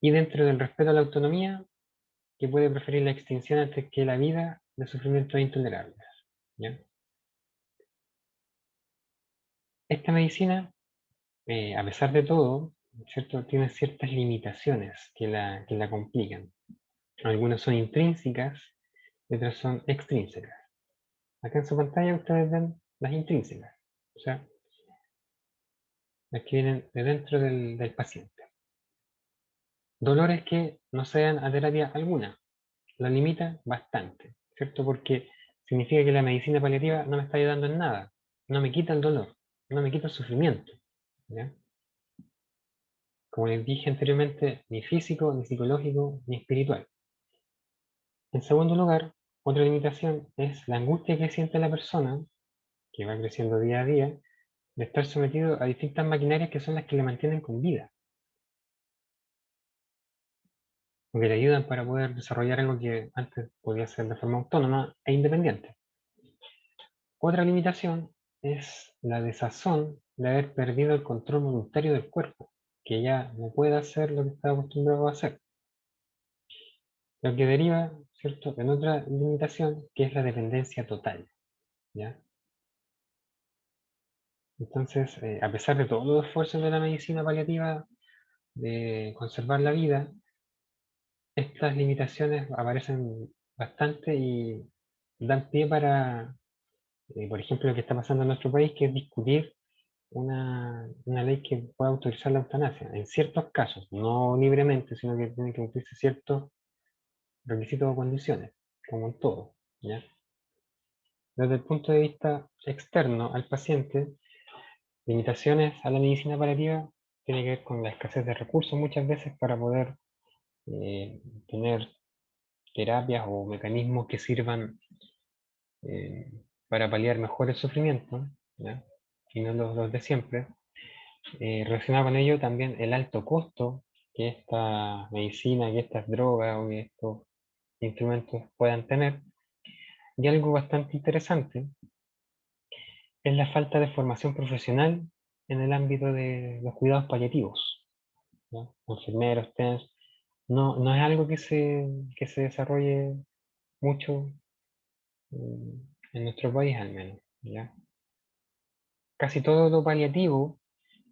y dentro del respeto a la autonomía, que puede preferir la extinción antes que la vida de sufrimientos intolerables, ¿ya? Esta medicina, a pesar de todo, ¿cierto?, tiene ciertas limitaciones que la complican. Algunas son intrínsecas y otras son extrínsecas. Acá en su pantalla ustedes ven las intrínsecas. O sea, las que vienen de dentro del paciente. Dolores que no sean a terapia alguna, lo limita bastante, ¿cierto? Porque significa que la medicina paliativa no me está ayudando en nada, no me quita el dolor, no me quita el sufrimiento, ¿ya? Como les dije anteriormente, ni físico, ni psicológico, ni espiritual. En segundo lugar, otra limitación es la angustia que siente la persona, que va creciendo día a día, de estar sometido a distintas maquinarias que son las que le mantienen con vida, o que le ayudan para poder desarrollar algo que antes podía ser de forma autónoma e independiente. Otra limitación es la desazón de haber perdido el control voluntario del cuerpo, que ya no puede hacer lo que estaba acostumbrado a hacer. Lo que deriva, ¿cierto?, en otra limitación, que es la dependencia total, ¿ya? Entonces, a pesar de todos los esfuerzos de la medicina paliativa de conservar la vida, estas limitaciones aparecen bastante y dan pie para, por ejemplo, lo que está pasando en nuestro país, que es discutir una ley que pueda autorizar la eutanasia, en ciertos casos, no libremente, sino que tienen que cumplirse ciertos requisitos o condiciones, como en todo, ¿ya? Desde el punto de vista externo al paciente, limitaciones a la medicina paliativa tiene que ver con la escasez de recursos muchas veces para poder tener terapias o mecanismos que sirvan eh, para paliar mejor el sufrimiento, ¿ya? Y no los de siempre. Relacionado con ello también el alto costo que esta medicina, que estas drogas o que estos instrumentos puedan tener. Y algo bastante interesante es la falta de formación profesional en el ámbito de los cuidados paliativos, ¿no? Enfermeros, TENS, no es algo que se desarrolle mucho en nuestro país al menos, ¿ya? Casi todo lo paliativo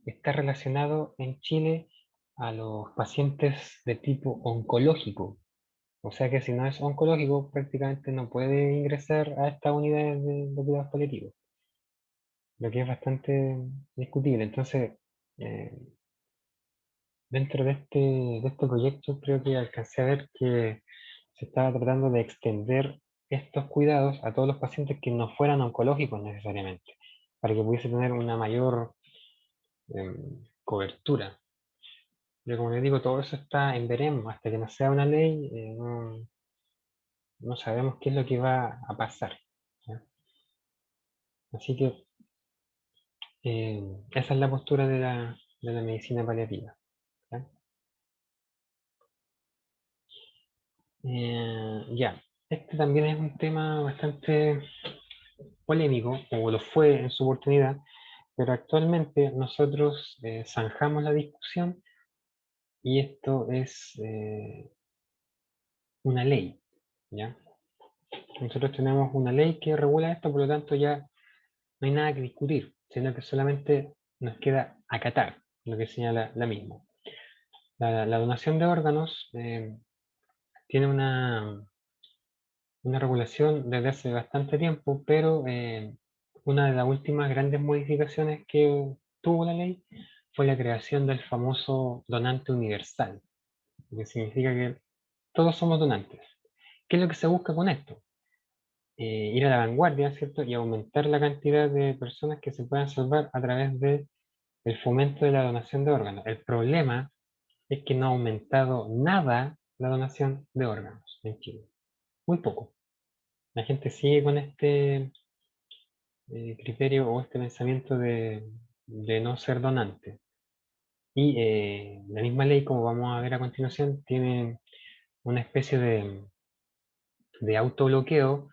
está relacionado en Chile a los pacientes de tipo oncológico. O sea que si no es oncológico, prácticamente no puede ingresar a estas unidades de cuidados paliativos, lo que es bastante discutible. Entonces, eh, dentro de este proyecto, creo que alcancé a ver que se estaba tratando de extender estos cuidados a todos los pacientes que no fueran oncológicos necesariamente, para que pudiese tener una mayor cobertura. Pero como les digo, todo eso está en veremos, hasta que no sea una ley, no sabemos qué es lo que va a pasar, ¿ya? Así que esa es la postura de la medicina paliativa, ¿ya? Ya, este también es un tema bastante polémico, o lo fue en su oportunidad, pero actualmente nosotros zanjamos la discusión y esto es una ley, ¿ya? Nosotros tenemos una ley que regula esto, por lo tanto ya no hay nada que discutir, sino que solamente nos queda acatar lo que señala la misma. La donación de órganos tiene una regulación desde hace bastante tiempo, pero una de las últimas grandes modificaciones que tuvo la ley fue la creación del famoso donante universal, lo que significa que todos somos donantes. ¿Qué es lo que se busca con esto? Ir a la vanguardia, ¿cierto? Y aumentar la cantidad de personas que se puedan salvar a través de el fomento de la donación de órganos. El problema es que no ha aumentado nada la donación de órganos en Chile. Muy poco. La gente sigue con este criterio o este pensamiento de no ser donante. Y la misma ley, como vamos a ver a continuación, tiene una especie de autobloqueo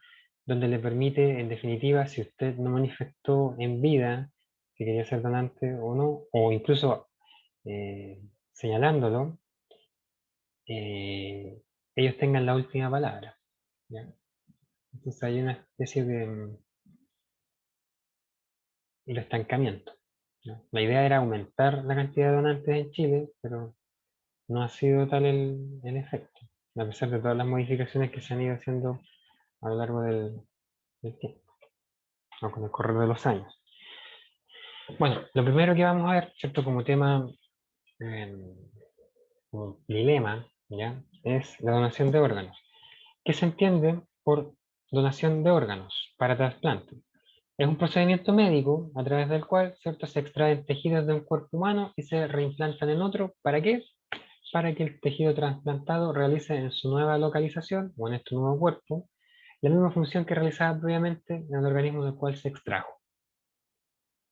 donde le permite, en definitiva, si usted no manifestó en vida si quería ser donante o no, o incluso eh, señalándolo, eh, ellos tengan la última palabra, ¿ya? Entonces hay una especie de estancamiento, ¿ya? La idea era aumentar la cantidad de donantes en Chile, pero no ha sido tal el efecto, a pesar de todas las modificaciones que se han ido haciendo a lo largo del tiempo, o con el correr de los años. Bueno, lo primero que vamos a ver, ¿cierto? Como tema, como dilema, ¿ya? Es la donación de órganos. ¿Qué se entiende por donación de órganos para trasplante? Es un procedimiento médico a través del cual, ¿cierto? Se extraen tejidos de un cuerpo humano y se reimplantan en otro. ¿Para qué? Para que el tejido trasplantado realice en su nueva localización o en este nuevo cuerpo la misma función que realizaba previamente en el organismo del cual se extrajo.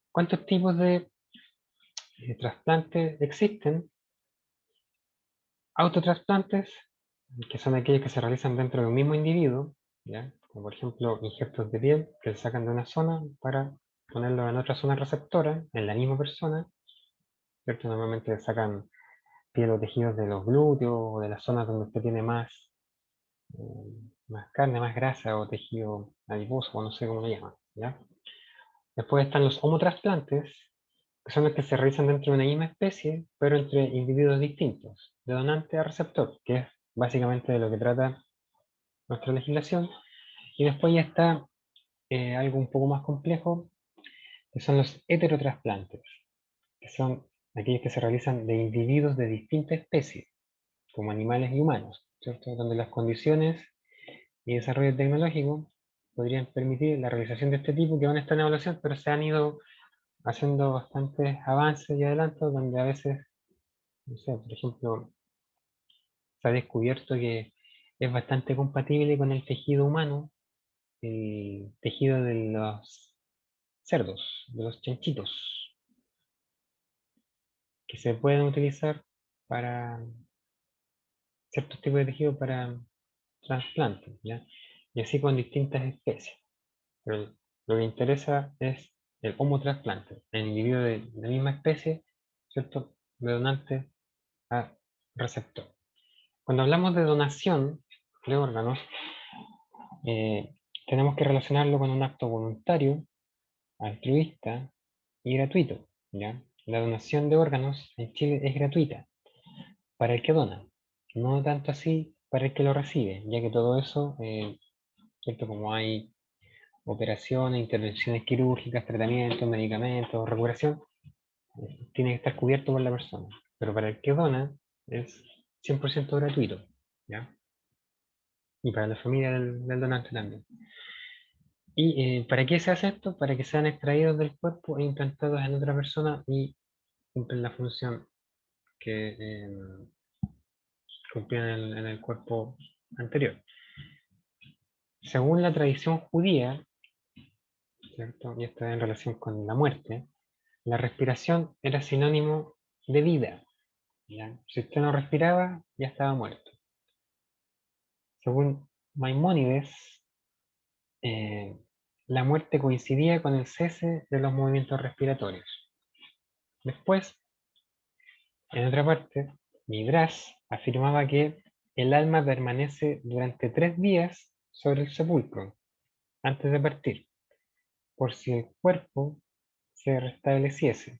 ¿Cuántos tipos de trasplantes existen? Autotrasplantes, que son aquellos que se realizan dentro de un mismo individuo, ¿ya? Como por ejemplo injertos de piel que se sacan de una zona para ponerlo en otra zona receptora, en la misma persona, ¿cierto? Normalmente se sacan piel o tejidos de los glúteos o de las zonas donde usted tiene más carne, más grasa o tejido adiposo, o no sé cómo lo llaman, ¿ya? Después están los homotrasplantes, que son los que se realizan dentro de una misma especie, pero entre individuos distintos, de donante a receptor, que es básicamente de lo que trata nuestra legislación. Y después ya está algo un poco más complejo, que son los heterotrasplantes, que son aquellos que se realizan de individuos de distintas especies, como animales y humanos, ¿cierto? Donde las condiciones y desarrollo tecnológico podrían permitir la realización de este tipo, que aún está en evaluación, pero se han ido haciendo bastantes avances y adelantos, donde a veces, no sé, por ejemplo, se ha descubierto que es bastante compatible con el tejido humano, el tejido de los cerdos, de los chanchitos, que se pueden utilizar para ciertos tipos de tejido para trasplantes, ¿ya? Y así con distintas especies. Pero lo que interesa es el homotrasplante, el individuo de la misma especie, ¿cierto? De donante a receptor. Cuando hablamos de donación de órganos, eh, tenemos que relacionarlo con un acto voluntario, altruista y gratuito, ¿ya? La donación de órganos en Chile es gratuita para el que dona, no tanto así para el que lo recibe, ya que todo eso, ¿cierto? Como hay operaciones, intervenciones quirúrgicas, tratamientos, medicamentos, recuperación, tiene que estar cubierto por la persona. Pero para el que dona es 100% gratuito, ¿ya? Y para la familia del donante también. ¿Y para qué se hace esto? Para que sean extraídos del cuerpo e implantados en otra persona y cumplen la función que cumplían en el cuerpo anterior. Según la tradición judía, ¿cierto? Y esto en relación con la muerte, la respiración era sinónimo de vida, ¿ya? Si usted no respiraba, ya estaba muerto. Según Maimónides, eh, la muerte coincidía con el cese de los movimientos respiratorios. Después, en otra parte, Midrash afirmaba que el alma permanece durante 3 días sobre el sepulcro antes de partir, por si el cuerpo se restableciese.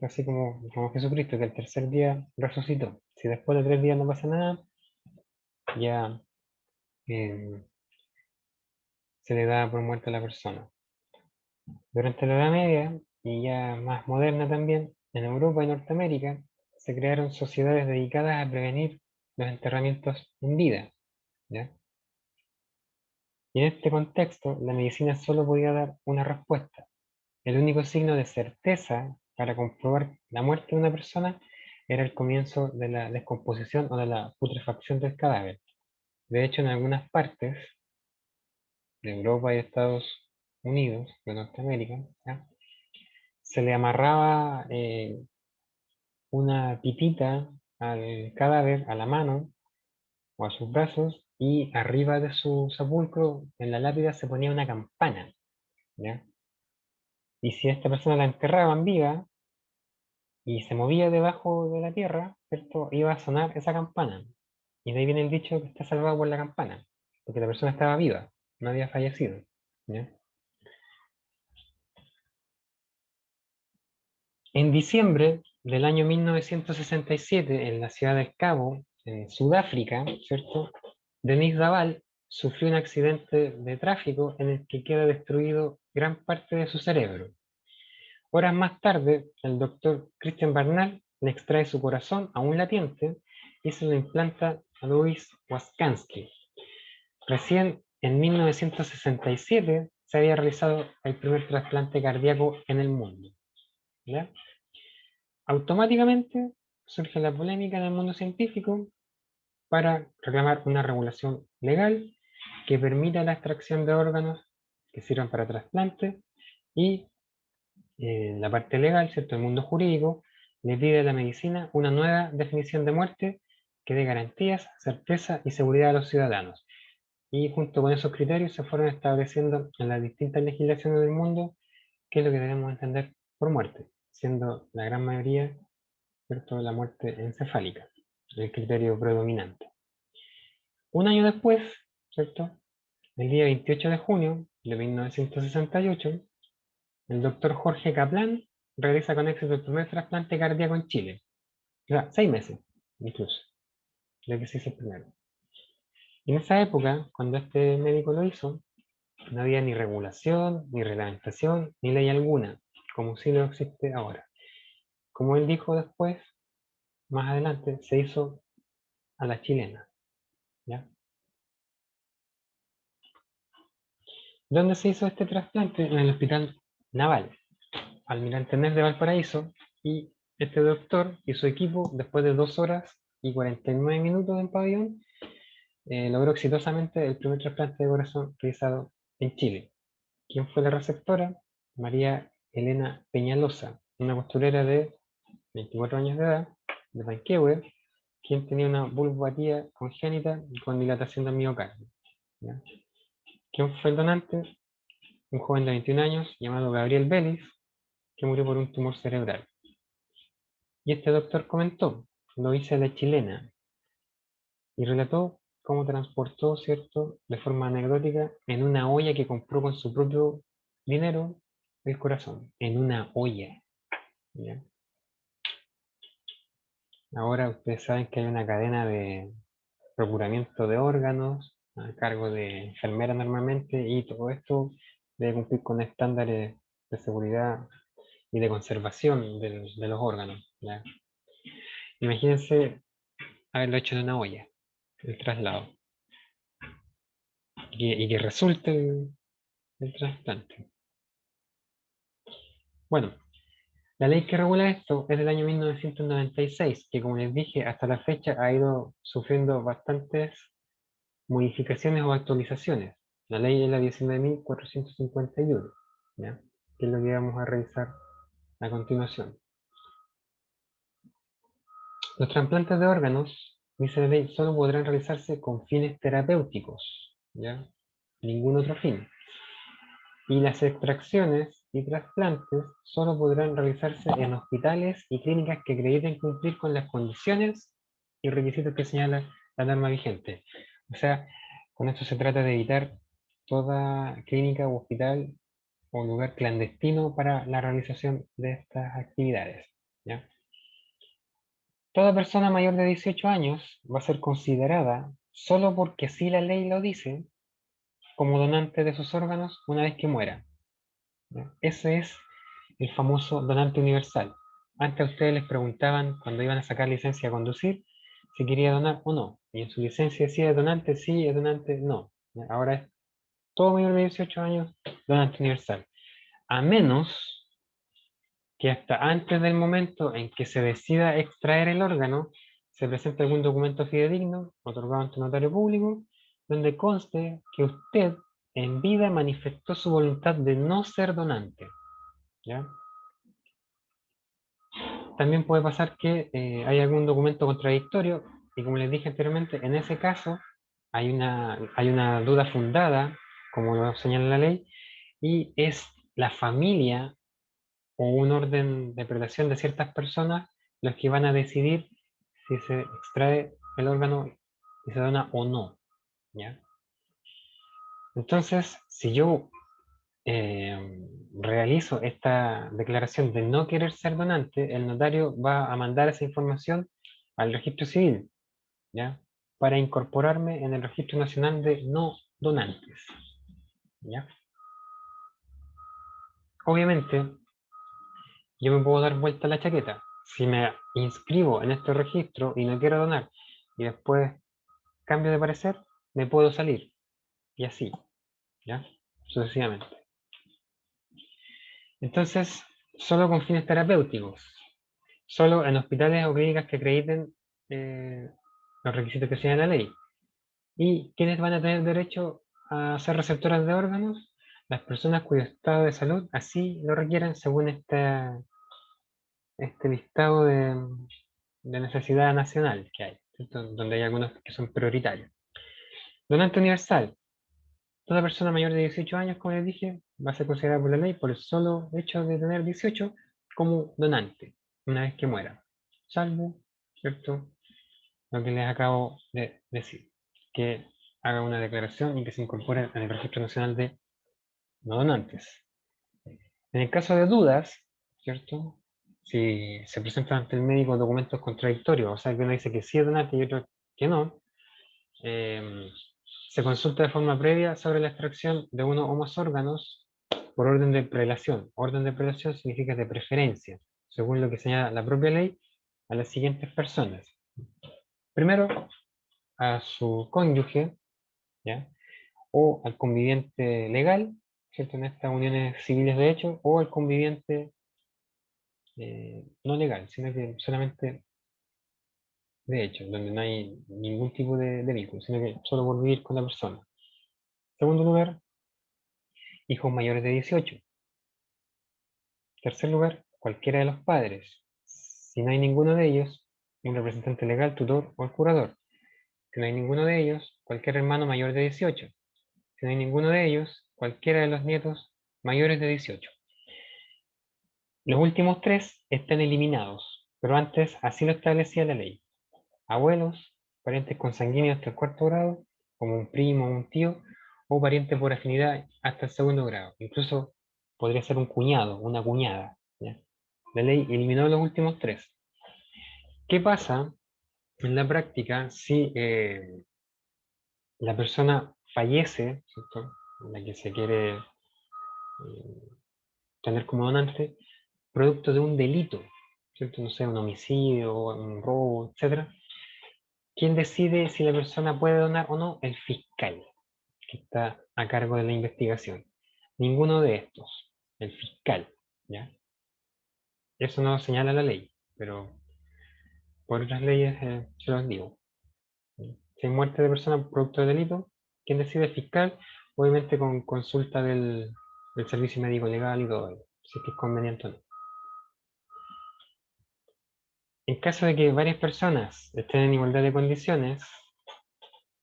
Así como Jesucristo, que el tercer día resucitó. Si después de 3 días no pasa nada, ya eh, se le da por muerta a la persona. Durante la Edad Media, y ya más moderna también, en Europa y Norteamérica, se crearon sociedades dedicadas a prevenir los enterramientos en vida, ¿ya? Y en este contexto, la medicina solo podía dar una respuesta. El único signo de certeza para comprobar la muerte de una persona era el comienzo de la descomposición o de la putrefacción del cadáver. De hecho, en algunas partes de Europa y Estados Unidos, de Norteamérica, ¿ya? Se le amarraba una pitita al cadáver, a la mano o a sus brazos, y arriba de su sepulcro, en la lápida, se ponía una campana, ¿ya? Y si a esta persona la enterraban viva y se movía debajo de la tierra, ¿cierto? Iba a sonar esa campana. Y de ahí viene el dicho que está salvado por la campana, porque la persona estaba viva, no había fallecido, ¿ya? En diciembre del año 1967, en la ciudad de Cabo, en Sudáfrica, ¿cierto? Denis Daval sufrió un accidente de tráfico en el que queda destruido gran parte de su cerebro. Horas más tarde, el doctor Christian Barnard le extrae su corazón aún latiente y se lo implanta a Louis Waskansky. Recién en 1967 se había realizado el primer trasplante cardíaco en el mundo. ¿Ya? Automáticamente surge la polémica en el mundo científico para reclamar una regulación legal que permita la extracción de órganos que sirvan para trasplante y la parte legal, ¿cierto? El mundo jurídico le pide a la medicina una nueva definición de muerte que dé garantías, certeza y seguridad a los ciudadanos. Y junto con esos criterios se fueron estableciendo en las distintas legislaciones del mundo qué es lo que debemos entender por muerte, siendo la gran mayoría, ¿cierto?, la muerte encefálica, el criterio predominante. Un año después, ¿cierto?, el día 28 de junio de 1968, el doctor Jorge Kaplan realiza con éxito el primer trasplante cardíaco en Chile. O sea, 6 meses, incluso, de que se hizo el primero. Y en esa época, cuando este médico lo hizo, no había ni regulación, ni reglamentación, ni ley alguna, como sí lo existe ahora. Como él dijo después, más adelante, se hizo a la chilena. ¿Ya? ¿Dónde se hizo este trasplante? En el Hospital Naval, Almirante Ness de Valparaíso, y este doctor y su equipo, después de 2 horas y 49 minutos en pabellón, logró exitosamente el primer trasplante de corazón realizado en Chile. ¿Quién fue la receptora? María Elena Peñalosa, una costurera de 24 años de edad, de Manquehue, quien tenía una vulvopatía congénita con dilatación del miocardio. ¿Ya? ¿Quién fue el donante? Un joven de 21 años llamado Gabriel Vélez, que murió por un tumor cerebral. Y este doctor comentó, lo hice a la chilena, y relató cómo transportó, ¿cierto?, de forma anecdótica, en una olla que compró con su propio dinero, el corazón, en una olla. ¿Ya? Ahora ustedes saben que hay una cadena de procuramiento de órganos a cargo de enfermeras normalmente, y todo esto debe cumplir con estándares de seguridad y de conservación de los órganos. ¿Ya? Imagínense haberlo hecho en una olla, el traslado, y que resulte el trasplante. Bueno, la ley que regula esto es del año 1996, que como les dije, hasta la fecha ha ido sufriendo bastantes modificaciones o actualizaciones. La ley es la 19.451, ¿ya?, que es lo que vamos a revisar a continuación. Los trasplantes de órganos, dice la ley, solo podrán realizarse con fines terapéuticos, ¿ya? Ningún otro fin. Y las extracciones y trasplantes solo podrán realizarse en hospitales y clínicas que acrediten cumplir con las condiciones y requisitos que señala la norma vigente. O sea, con esto se trata de evitar toda clínica o hospital o lugar clandestino para la realización de estas actividades. ¿Ya? Toda persona mayor de 18 años va a ser considerada, solo porque así la ley lo dice, como donante de sus órganos una vez que muera. ¿Ya? Ese es el famoso donante universal. Antes a ustedes les preguntaban cuando iban a sacar licencia a conducir si quería donar o no. Y en su licencia decía es donante sí, es donante no. ¿Ya? Ahora es todo mayor de 18 años, donante universal. A menos que hasta antes del momento en que se decida extraer el órgano, se presente algún documento fidedigno, otorgado ante notario público, donde conste que usted en vida manifestó su voluntad de no ser donante. ¿Ya? También puede pasar que hay algún documento contradictorio, y como les dije anteriormente, en ese caso hay una duda fundada, como lo señala la ley, y es la familia o un orden de prelación de ciertas personas los que van a decidir si se extrae el órgano y se dona o no. ¿Ya? Entonces, si yo realizo esta declaración de no querer ser donante, el notario va a mandar esa información al registro civil, ¿ya?, para incorporarme en el registro nacional de no donantes. ¿Ya? Obviamente, yo me puedo dar vuelta a la chaqueta. Si me inscribo en este registro y no quiero donar, y después cambio de parecer, me puedo salir. Y así, ¿ya? Sucesivamente. Entonces, solo con fines terapéuticos, solo en hospitales o clínicas que acrediten los requisitos que sean la ley. ¿Y quiénes van a tener derecho a ser receptoras de órganos? Las personas cuyo estado de salud así lo requieran según este listado de necesidad nacional que hay, ¿cierto? Donde hay algunos que son prioritarios. Donante universal. Toda persona mayor de 18 años, como les dije, va a ser considerada por la ley por el solo hecho de tener 18 como donante, una vez que muera. Salvo, ¿cierto? Lo que les acabo de decir. Que haga una declaración y que se incorpore en el Registro Nacional de No Donantes. En el caso de dudas, ¿cierto? Si se presentan ante el médico documentos contradictorios, o sea, que uno dice que sí es donante y otro que no, eh, se consulta de forma previa sobre la extracción de uno o más órganos por orden de prelación. Orden de prelación significa de preferencia, según lo que señala la propia ley, a las siguientes personas. Primero, a su cónyuge, ¿ya? O al conviviente legal, ¿cierto? En estas uniones civiles de hecho, o al conviviente no legal, sino que solamente de hecho, donde no hay ningún tipo de vínculo, sino que solo por vivir con la persona. Segundo lugar, hijos mayores de 18. Tercer lugar, cualquiera de los padres. Si no hay ninguno de ellos, un representante legal, tutor o el curador. Si no hay ninguno de ellos, cualquier hermano mayor de 18. Si no hay ninguno de ellos, cualquiera de los nietos mayores de 18. Los últimos tres están eliminados, pero antes así lo establecía la ley. Abuelos, parientes consanguíneos hasta el cuarto grado, como un primo o un tío, o pariente por afinidad hasta el segundo grado. Incluso podría ser un cuñado, una cuñada, ¿ya? La ley eliminó los últimos tres. ¿Qué pasa en la práctica si la persona fallece, ¿cierto? La que se quiere tener como donante, producto de un delito, ¿cierto? No sé, un homicidio, un robo, etcétera? ¿Quién decide si la persona puede donar o no? El fiscal, que está a cargo de la investigación. Ninguno de estos, el fiscal, ¿ya? Eso no lo señala la ley, pero por otras leyes se los digo. Si hay muerte de persona producto de delito, ¿quién decide? El fiscal, obviamente con consulta del servicio médico legal y todo ello, si es que es conveniente o no. En caso de que varias personas estén en igualdad de condiciones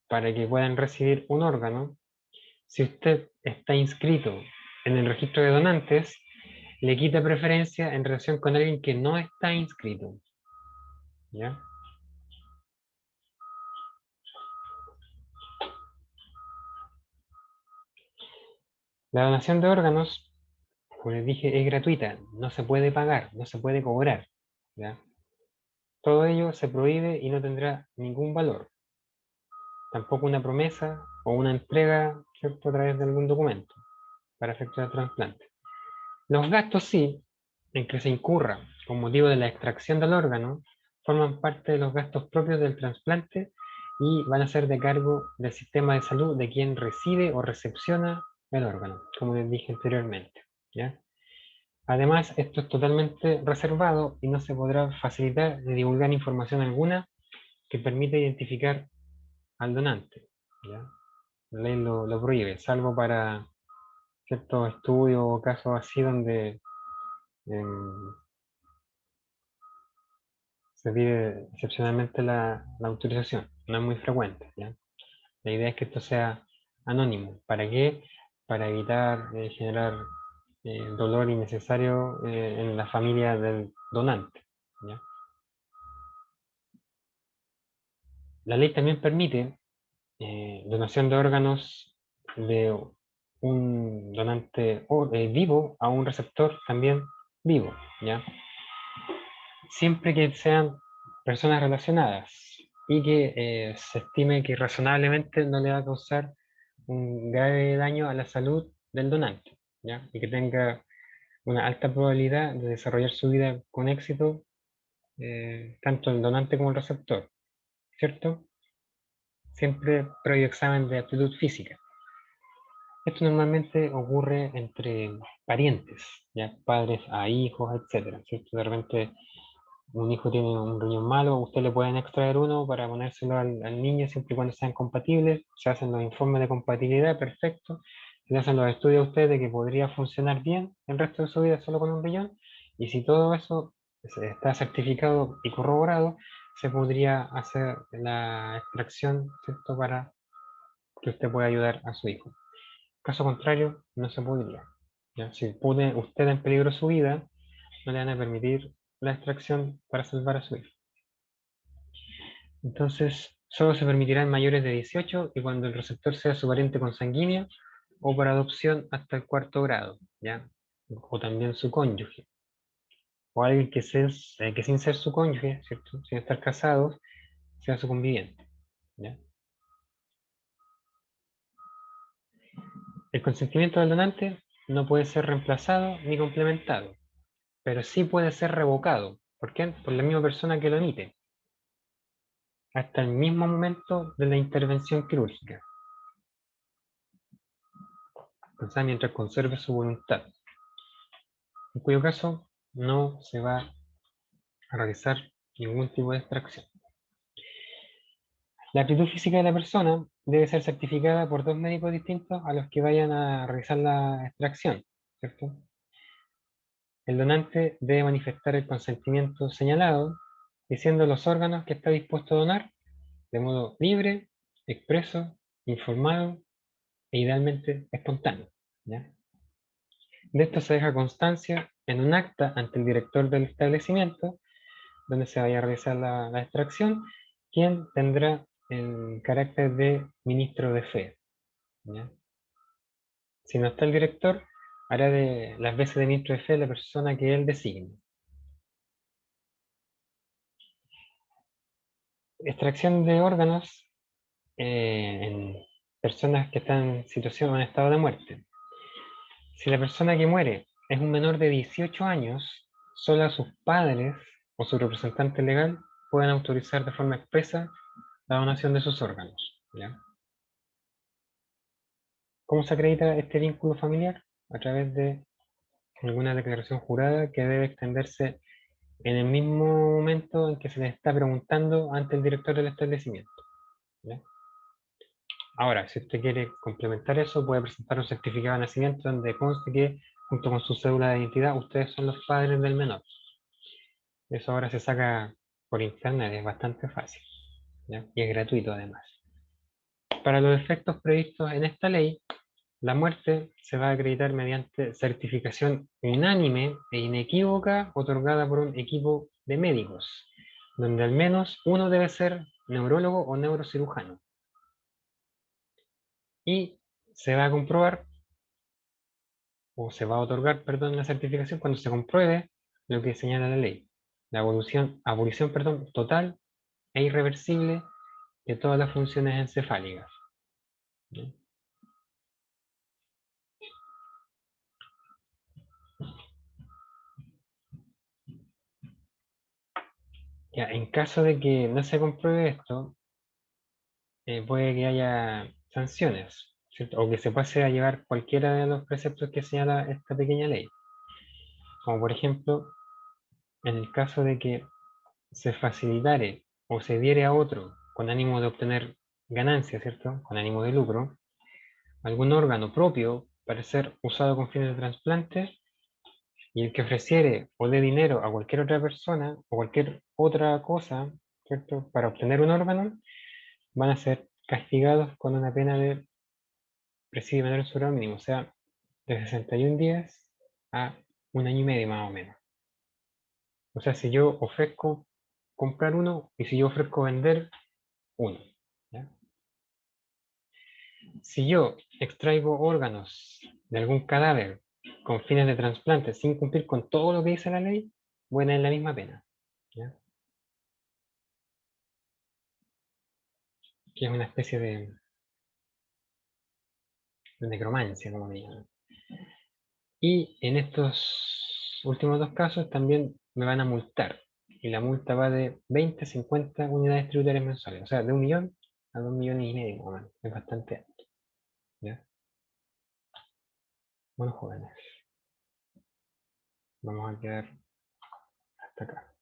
para que puedan recibir un órgano, si usted está inscrito en el registro de donantes, le quita preferencia en relación con alguien que no está inscrito. ¿Ya? La donación de órganos, como les dije, es gratuita, no se puede pagar, no se puede cobrar. ¿Ya? Todo ello se prohíbe y no tendrá ningún valor. Tampoco una promesa o una entrega, ¿cierto?, a través de algún documento para efectos de trasplante. Los gastos sí, en que se incurra con motivo de la extracción del órgano, forman parte de los gastos propios del trasplante y van a ser de cargo del sistema de salud de quien recibe o recepciona el órgano, como les dije anteriormente, ¿ya? Además, esto es totalmente reservado y no se podrá facilitar ni divulgar información alguna que permita identificar al donante, ¿ya? La ley lo prohíbe, salvo para ciertos estudios o casos así donde em, se pide excepcionalmente la autorización, no es muy frecuente, ¿ya? La idea es que esto sea anónimo. ¿Para qué? Para evitar generar dolor innecesario en la familia del donante, ¿ya? La ley también permite donación de órganos de un donante vivo a un receptor también vivo, ¿ya? Siempre que sean personas relacionadas y que se estime que razonablemente no le va a causar un grave daño a la salud del donante, ¿ya? Y que tenga una alta probabilidad de desarrollar su vida con éxito, tanto el donante como el receptor, ¿cierto? Siempre previo examen de aptitud física. Esto normalmente ocurre entre parientes, ya padres a hijos, etcétera, ¿cierto? De repente un hijo tiene un riñón malo, usted le pueden extraer uno para ponérselo al niño siempre y cuando sean compatibles, se hacen los informes de compatibilidad, perfecto, se le hacen los estudios a usted de que podría funcionar bien el resto de su vida solo con un riñón, y si todo eso está certificado y corroborado, se podría hacer la extracción, ¿cierto? Para que usted pueda ayudar a su hijo. Caso contrario, no se podría. ¿Ya? Si pone usted en peligro su vida, no le van a permitir la extracción para salvar a su hijo. Entonces, solo se permitirán mayores de 18 y cuando el receptor sea su pariente consanguíneo o por adopción hasta el cuarto grado, ¿ya? O también su cónyuge. O alguien que sin ser su cónyuge, ¿cierto? Sin estar casados, sea su conviviente, ¿ya? El consentimiento del donante no puede ser reemplazado ni complementado, pero sí puede ser revocado. ¿Por qué? Por la misma persona que lo emite, hasta el mismo momento de la intervención quirúrgica, o sea, mientras conserve su voluntad, en cuyo caso no se va a realizar ningún tipo de extracción. La actitud física de la persona debe ser certificada por dos médicos distintos a los que vayan a realizar la extracción, ¿cierto? El donante debe manifestar el consentimiento señalado, diciendo los órganos que está dispuesto a donar de modo libre, expreso, informado e idealmente espontáneo, ¿ya? De esto se deja constancia en un acta ante el director del establecimiento donde se vaya a realizar la extracción, quien tendrá el carácter de ministro de fe, ¿ya? Si no está el director, hará de las veces de ministro de fe la persona que él designe. Extracción de órganos en personas que están en situación o en estado de muerte. Si la persona que muere es un menor de 18 años, solo sus padres o su representante legal pueden autorizar de forma expresa la donación de sus órganos, ¿ya? ¿Cómo se acredita este vínculo familiar? A través de alguna declaración jurada que debe extenderse en el mismo momento en que se le está preguntando ante el director del establecimiento, ¿ya? Ahora, si usted quiere complementar eso, puede presentar un certificado de nacimiento donde conste que, junto con su cédula de identidad, ustedes son los padres del menor. Eso ahora se saca por internet, es bastante fácil, ¿ya? Y es gratuito además. Para los efectos previstos en esta ley, la muerte se va a acreditar mediante certificación unánime e inequívoca otorgada por un equipo de médicos, donde al menos uno debe ser neurólogo o neurocirujano. Y se va a comprobar, o se va a otorgar, perdón, la certificación cuando se compruebe lo que señala la ley. La abolición, perdón, total e irreversible de todas las funciones encefálicas, ¿no? Ya, en caso de que no se compruebe esto, puede que haya sanciones, ¿cierto? O que se pase a llevar cualquiera de los preceptos que señala esta pequeña ley. Como por ejemplo, en el caso de que se facilitare o se diere a otro con ánimo de obtener ganancia, ¿cierto? Con ánimo de lucro, algún órgano propio para ser usado con fines de trasplante, y el que ofreciere o dé dinero a cualquier otra persona o cualquier otra cosa, ¿cierto? Para obtener un órgano, van a ser castigados con una pena de presidio menor sobre el mínimo, o sea, de 61 días a un año y medio más o menos. O sea, si yo ofrezco comprar uno y si yo ofrezco vender uno, ¿ya? Si yo extraigo órganos de algún cadáver con fines de trasplante sin cumplir con todo lo que dice la ley, voy a tener la misma pena, ¿ya? Que es una especie de necromancia, como me llaman. Y en estos últimos dos casos también me van a multar. Y la multa va de 20 a 50 unidades tributarias mensuales. O sea, de 1 millón a 2,5 millones, más o menos. Es bastante alto. ¿Ya? Bueno, jóvenes, vamos a quedar hasta acá.